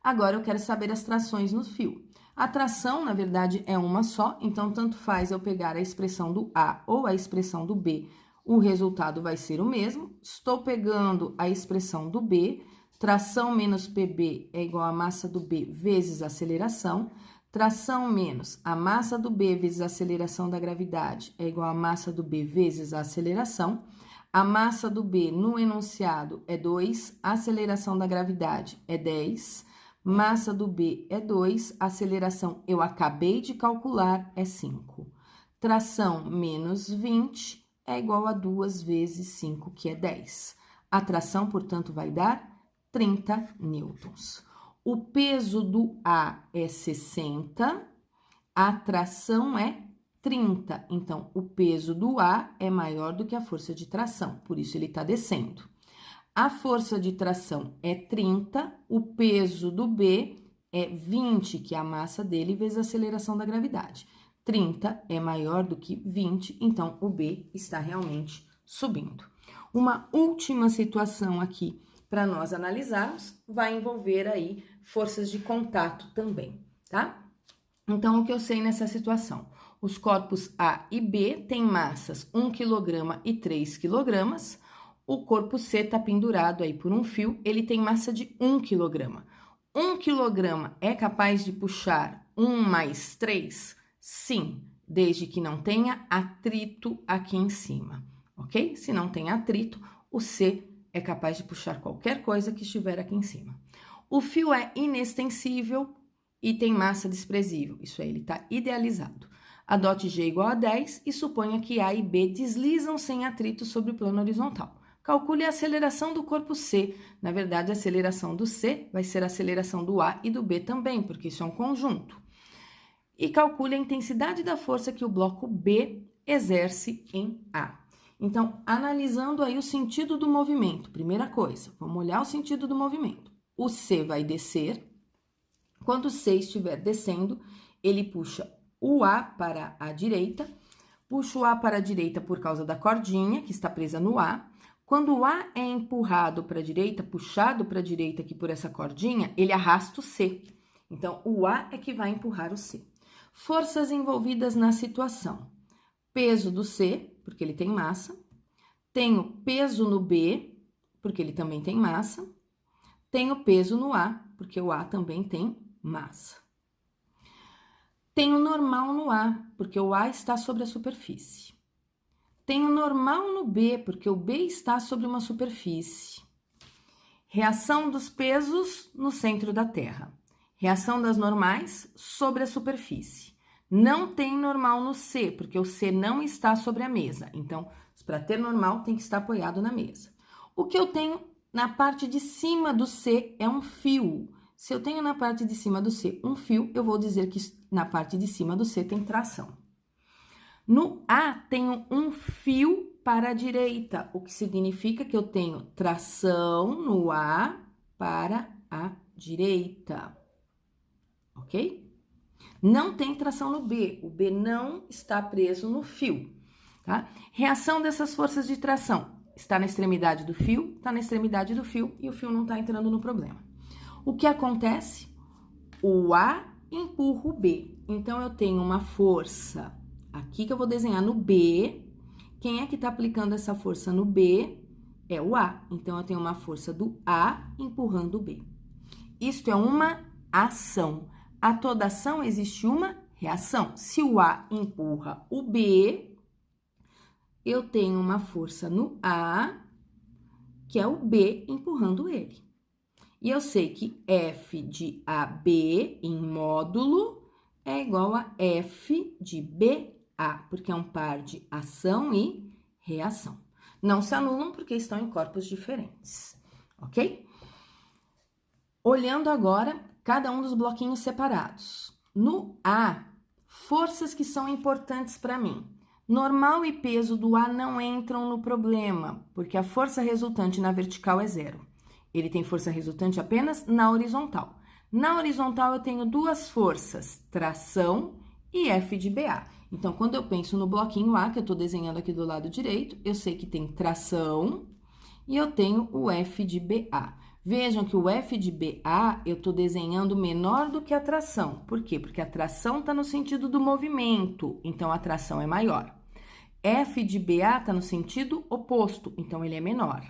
Agora, eu quero saber as trações no fio. A tração, na verdade, é uma só, então, tanto faz eu pegar a expressão do A ou a expressão do B, o resultado vai ser o mesmo. Estou pegando a expressão do B, tração menos PB é igual a massa do B vezes a aceleração. Tração menos a massa do B vezes a aceleração da gravidade é igual a massa do B vezes a aceleração. A massa do B no enunciado é 2, a aceleração da gravidade é 10. Massa do B é 2, a aceleração eu acabei de calcular é 5. Tração menos 20 é igual a 2 vezes 5, que é 10. A tração, portanto, vai dar 30 newtons. O peso do A é 60, a tração é 30. Então, o peso do A é maior do que a força de tração, por isso ele está descendo. A força de tração é 30, o peso do B é 20, que é a massa dele vezes a aceleração da gravidade. 30 é maior do que 20, então o B está realmente subindo. Uma última situação aqui para nós analisarmos vai envolver aí forças de contato também, tá? Então, o que eu sei nessa situação? Os corpos A e B têm massas 1 kg e 3 kg. O corpo C está pendurado aí por um fio, ele tem massa de 1 kg. 1 kg é capaz de puxar 1 mais 3? Sim, desde que não tenha atrito aqui em cima, ok? Se não tem atrito, o C é capaz de puxar qualquer coisa que estiver aqui em cima. O fio é inextensível e tem massa desprezível, isso aí ele está idealizado. Adote G igual a 10 e suponha que A e B deslizam sem atrito sobre o plano horizontal. Calcule a aceleração do corpo C. Na verdade, a aceleração do C vai ser a aceleração do A e do B também, porque isso é um conjunto. E calcule a intensidade da força que o bloco B exerce em A. Então, analisando aí o sentido do movimento, primeira coisa, vamos olhar o sentido do movimento. O C vai descer. Quando o C estiver descendo, ele puxa o A para a direita, puxa o A para a direita por causa da cordinha que está presa no A. Quando o A é empurrado para a direita, puxado para a direita aqui por essa cordinha, ele arrasta o C. Então, o A é que vai empurrar o C. Forças envolvidas na situação. Peso do C, porque ele tem massa. Tenho peso no B, porque ele também tem massa. Tenho peso no A, porque o A também tem massa. Tenho normal no A, porque o A está sobre a superfície. Tenho normal no B, porque o B está sobre uma superfície. Reação dos pesos no centro da Terra. Reação das normais sobre a superfície. Não tem normal no C, porque o C não está sobre a mesa. Então, para ter normal, tem que estar apoiado na mesa. O que eu tenho na parte de cima do C é um fio. Se eu tenho na parte de cima do C um fio, eu vou dizer que na parte de cima do C tem tração. No A, tenho um fio para a direita, o que significa que eu tenho tração no A para a direita, ok? Não tem tração no B, o B não está preso no fio, tá? Reação dessas forças de tração, está na extremidade do fio, está na extremidade do fio e o fio não está entrando no problema. O que acontece? O A empurra o B, então eu tenho uma força aqui que eu vou desenhar no B. Quem é que está aplicando essa força no B? É o A. Então, eu tenho uma força do A empurrando o B. Isto é uma ação. A toda ação existe uma reação. Se o A empurra o B, eu tenho uma força no A, que é o B empurrando ele. E eu sei que F de AB em módulo é igual a F de BA, porque é um par de ação e reação. Não se anulam porque estão em corpos diferentes, ok? Olhando agora cada um dos bloquinhos separados. No A, forças que são importantes para mim. Normal e peso do A não entram no problema, porque a força resultante na vertical é zero. Ele tem força resultante apenas na horizontal. Na horizontal, eu tenho duas forças, tração e F de BA. Então, quando eu penso no bloquinho A, que eu estou desenhando aqui do lado direito, eu sei que tem tração e eu tenho o F de BA. Vejam que o F de BA eu estou desenhando menor do que a tração. Por quê? Porque a tração está no sentido do movimento, então a tração é maior. F de BA está no sentido oposto, então ele é menor,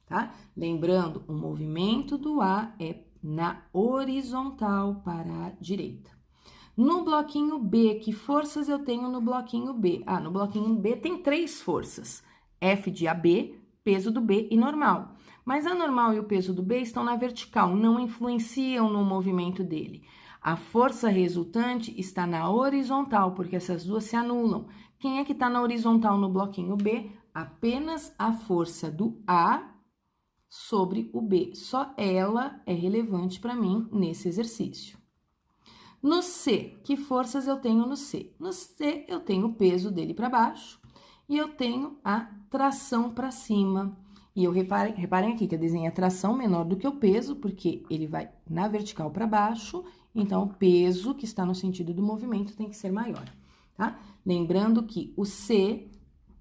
tá? Lembrando, o movimento do A é na horizontal para a direita. No bloquinho B, que forças eu tenho no bloquinho B? No bloquinho B tem 3 forças. F de AB, peso do B e normal. Mas a normal e o peso do B estão na vertical, não influenciam no movimento dele. A força resultante está na horizontal, porque essas duas se anulam. Quem é que está na horizontal no bloquinho B? Apenas a força do A sobre o B. Só ela é relevante para mim nesse exercício. No C, que forças eu tenho no C? No C, eu tenho o peso dele para baixo e eu tenho a tração para cima. E reparem aqui que eu desenhei a tração menor do que o peso, porque ele vai na vertical para baixo, então o peso que está no sentido do movimento tem que ser maior, tá? Lembrando que o C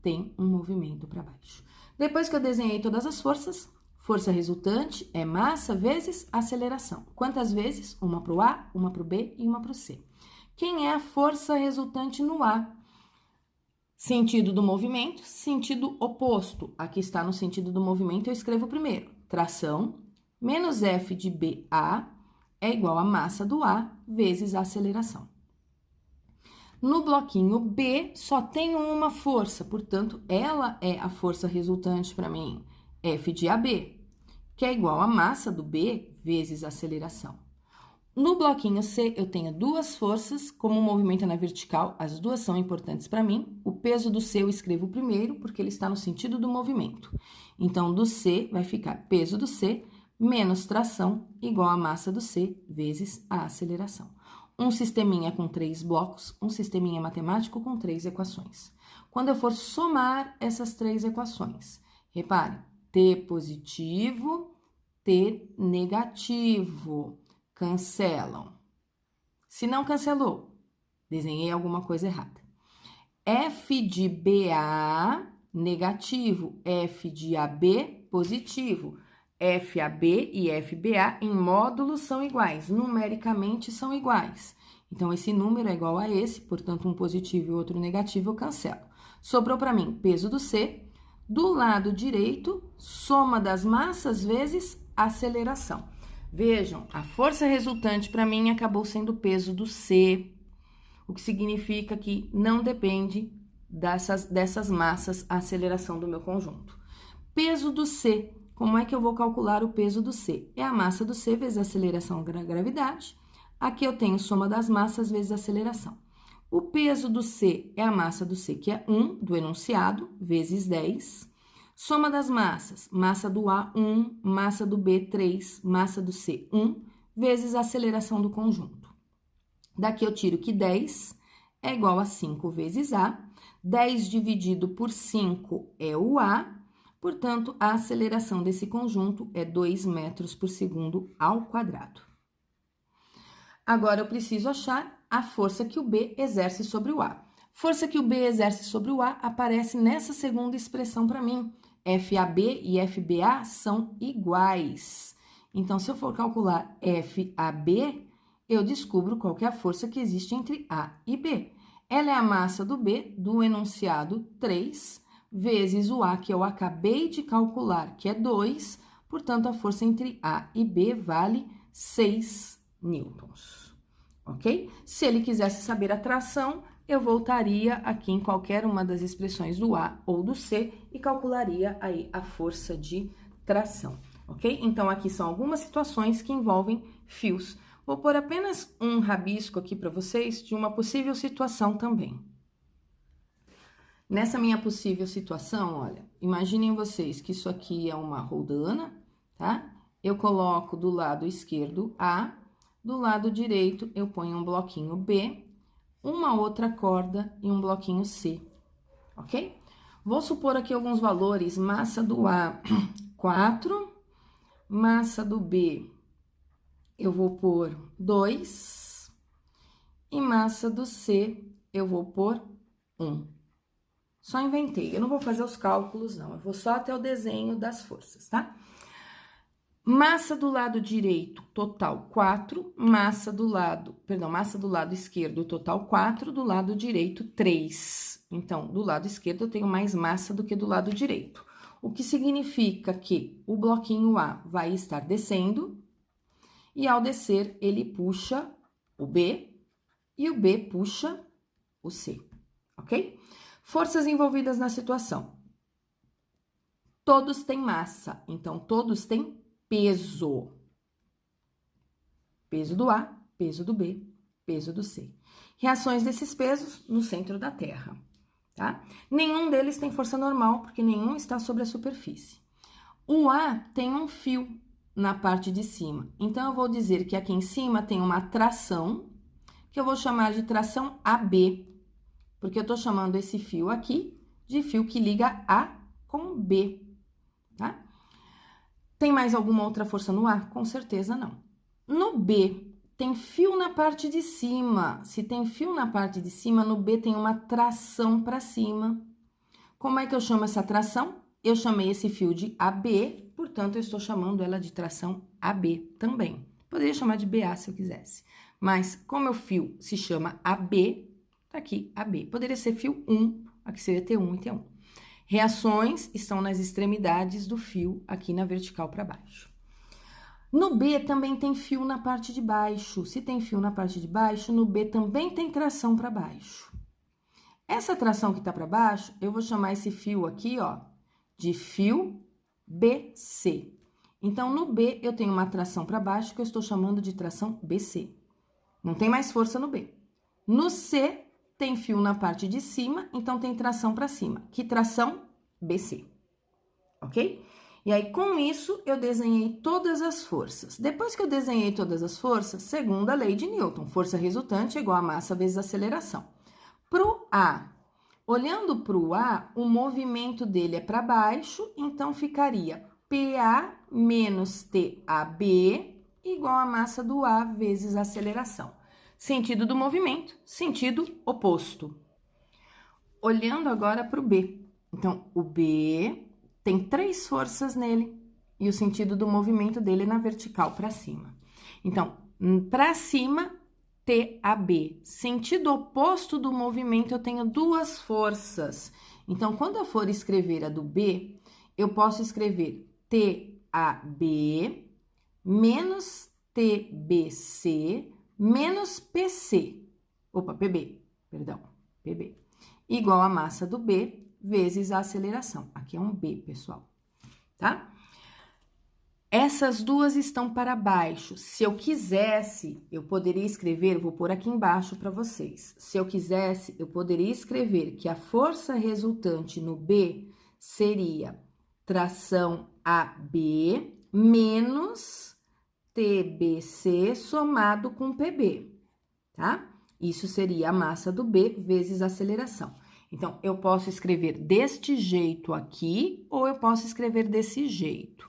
tem um movimento para baixo. Depois que eu desenhei todas as forças, força resultante é massa vezes aceleração. Quantas vezes? Uma para o A, uma para o B e uma para o C. Quem é a força resultante no A? Sentido do movimento, sentido oposto. Aqui está no sentido do movimento, eu escrevo primeiro. Tração menos F de BA é igual a massa do A vezes a aceleração. No bloquinho B, só tenho uma força, portanto, ela é a força resultante para mim, F de AB, que é igual a massa do B vezes a aceleração. No bloquinho C, eu tenho duas forças, como o movimento é na vertical, as duas são importantes para mim. O peso do C eu escrevo primeiro, porque ele está no sentido do movimento. Então, do C vai ficar peso do C menos tração igual a massa do C vezes a aceleração. Um sisteminha com 3 blocos, um sisteminha matemático com 3 equações. Quando eu for somar essas 3 equações, repare, T positivo, T negativo. Cancelam. Se não cancelou, desenhei alguma coisa errada. F de BA negativo, F de AB positivo. FAB e FBA em módulos são iguais, numericamente são iguais. Então, esse número é igual a esse, portanto, um positivo e outro negativo eu cancelo. Sobrou para mim peso do C. Do lado direito, soma das massas vezes aceleração. Vejam, a força resultante para mim acabou sendo o peso do C, o que significa que não depende dessas massas a aceleração do meu conjunto. Peso do C, como é que eu vou calcular o peso do C? É a massa do C vezes a aceleração da gravidade. Aqui eu tenho soma das massas vezes a aceleração. O peso do C é a massa do C, que é 1 do enunciado, vezes 10. Soma das massas, massa do A, 1, massa do B, 3, massa do C, 1, vezes a aceleração do conjunto. Daqui eu tiro que 10 é igual a 5 vezes A, 10 dividido por 5 é o A, portanto, a aceleração desse conjunto é 2 metros por segundo ao quadrado. Agora, eu preciso achar a força que o B exerce sobre o A. Força que o B exerce sobre o A aparece nessa segunda expressão para mim. FAB e FBA são iguais. Então, se eu for calcular FAB, eu descubro qual que é a força que existe entre A e B. Ela é a massa do B, do enunciado 3, vezes o A, que eu acabei de calcular, que é 2. Portanto, a força entre A e B vale 6 newtons. Ok? Se ele quisesse saber a tração, eu voltaria aqui em qualquer uma das expressões do A ou do C e calcularia aí a força de tração, ok? Então, aqui são algumas situações que envolvem fios. Vou pôr apenas um rabisco aqui para vocês de uma possível situação também. Nessa minha possível situação, olha, imaginem vocês que isso aqui é uma roldana, tá? Eu coloco do lado esquerdo A, do lado direito eu ponho um bloquinho B, uma outra corda e um bloquinho C, ok? Vou supor aqui alguns valores, massa do A, 4, massa do B, eu vou pôr 2, e massa do C, eu vou pôr 1. Só inventei, eu não vou fazer os cálculos, não, eu vou só até o desenho das forças, tá? Massa do lado direito, total 4, massa do lado esquerdo, total 4, do lado direito 3. Então, do lado esquerdo eu tenho mais massa do que do lado direito. O que significa que o bloquinho A vai estar descendo, e ao descer ele puxa o B, e o B puxa o C, ok? Forças envolvidas na situação. Todos têm massa, então todos têm peso. Peso do A, peso do B, peso do C. Reações desses pesos no centro da Terra, tá? Nenhum deles tem força normal, porque nenhum está sobre a superfície. O A tem um fio na parte de cima, então eu vou dizer que aqui em cima tem uma tração que eu vou chamar de tração AB, porque eu tô chamando esse fio aqui de fio que liga A com B, tá? Tem mais alguma outra força no A? Com certeza não. No B, tem fio na parte de cima. Se tem fio na parte de cima, no B tem uma tração para cima. Como é que eu chamo essa tração? Eu chamei esse fio de AB, portanto, eu estou chamando ela de tração AB também. Poderia chamar de BA se eu quisesse. Mas, como o fio se chama AB, tá aqui AB. Poderia ser fio 1, aqui seria T1 e T1. Reações estão nas extremidades do fio, aqui na vertical para baixo. No B também tem fio na parte de baixo. Se tem fio na parte de baixo, no B também tem tração para baixo. Essa tração que tá para baixo, eu vou chamar esse fio aqui, ó, de fio BC. Então, no B, eu tenho uma tração para baixo que eu estou chamando de tração BC. Não tem mais força no B. No C, tem fio na parte de cima, então tem tração para cima. Que tração? BC. Ok? E aí, com isso, eu desenhei todas as forças. Depois que eu desenhei todas as forças, segunda lei de Newton, força resultante é igual a massa vezes aceleração. Pro A, olhando pro A, o movimento dele é para baixo, então ficaria PA menos TAB igual a massa do A vezes a aceleração. Sentido do movimento, sentido oposto. Olhando agora para o B. Então, o B tem 3 forças nele e o sentido do movimento dele é na vertical para cima. Então, para cima, TAB. Sentido oposto do movimento, eu tenho 2 forças. Então, quando eu for escrever a do B, eu posso escrever TAB menos TBC menos PC. Opa, PB, perdão, PB. Igual a massa do B vezes a aceleração. Aqui é um B, pessoal, tá? Essas duas estão para baixo. Se eu quisesse, eu poderia escrever, vou pôr aqui embaixo para vocês. Se eu quisesse, eu poderia escrever que a força resultante no B seria tração AB menos TBC somado com PB, tá? Isso seria a massa do B vezes a aceleração. Então, eu posso escrever deste jeito aqui, ou eu posso escrever desse jeito.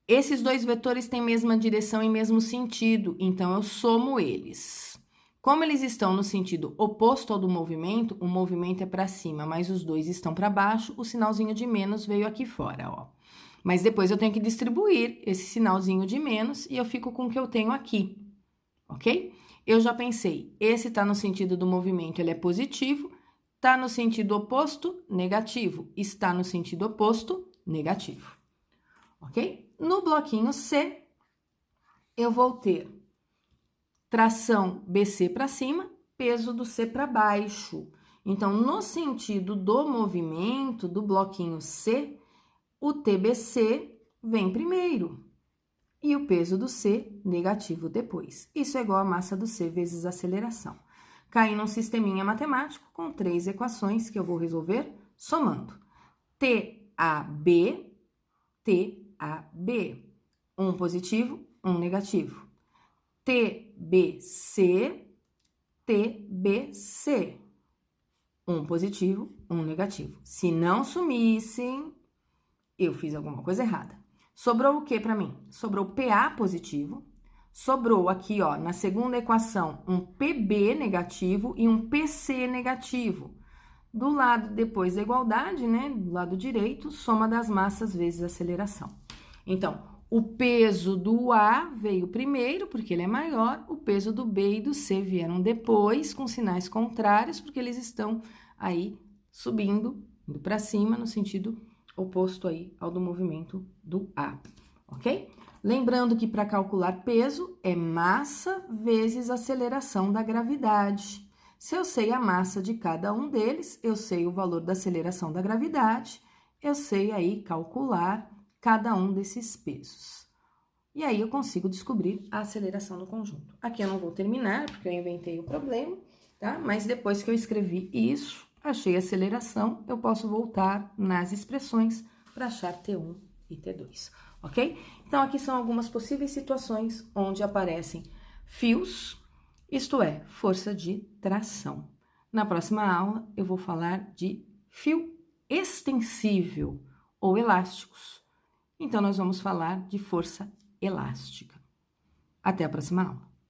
Esses 2 vetores têm mesma direção e mesmo sentido, então eu somo eles. Como eles estão no sentido oposto ao do movimento, o movimento é para cima, mas os 2 estão para baixo, o sinalzinho de menos veio aqui fora, ó. Mas depois eu tenho que distribuir esse sinalzinho de menos e eu fico com o que eu tenho aqui, ok? Eu já pensei, esse tá no sentido do movimento, ele é positivo, tá no sentido oposto, negativo, está no sentido oposto, negativo, ok? No bloquinho C, eu vou ter tração BC para cima, peso do C para baixo. Então, no sentido do movimento do bloquinho C, o TBC vem primeiro e o peso do C negativo depois. Isso é igual a massa do C vezes a aceleração. Caí num sisteminha matemático com 3 equações que eu vou resolver somando. TAB, TAB. Um positivo, um negativo. TBC, TBC. Um positivo, um negativo. Se não sumissem, eu fiz alguma coisa errada. Sobrou o que para mim? Sobrou PA positivo. Sobrou aqui, ó, na segunda equação, um PB negativo e um PC negativo. Do lado depois da igualdade, né, do lado direito, soma das massas vezes a aceleração. Então, o peso do A veio primeiro, porque ele é maior, o peso do B e do C vieram depois, com sinais contrários, porque eles estão aí subindo, indo para cima, no sentido oposto aí ao do movimento do A, ok? Lembrando que para calcular peso é massa vezes aceleração da gravidade. Se eu sei a massa de cada um deles, eu sei o valor da aceleração da gravidade, eu sei aí calcular cada um desses pesos. E aí eu consigo descobrir a aceleração do conjunto. Aqui eu não vou terminar, porque eu inventei o problema, tá? Mas depois que eu escrevi isso, achei a aceleração, eu posso voltar nas expressões para achar T1 e T2, ok? Então, aqui são algumas possíveis situações onde aparecem fios isto é, força de tração. Na próxima aula, eu vou falar de fio extensível ou elásticos. Então, nós vamos falar de força elástica. Até a próxima aula.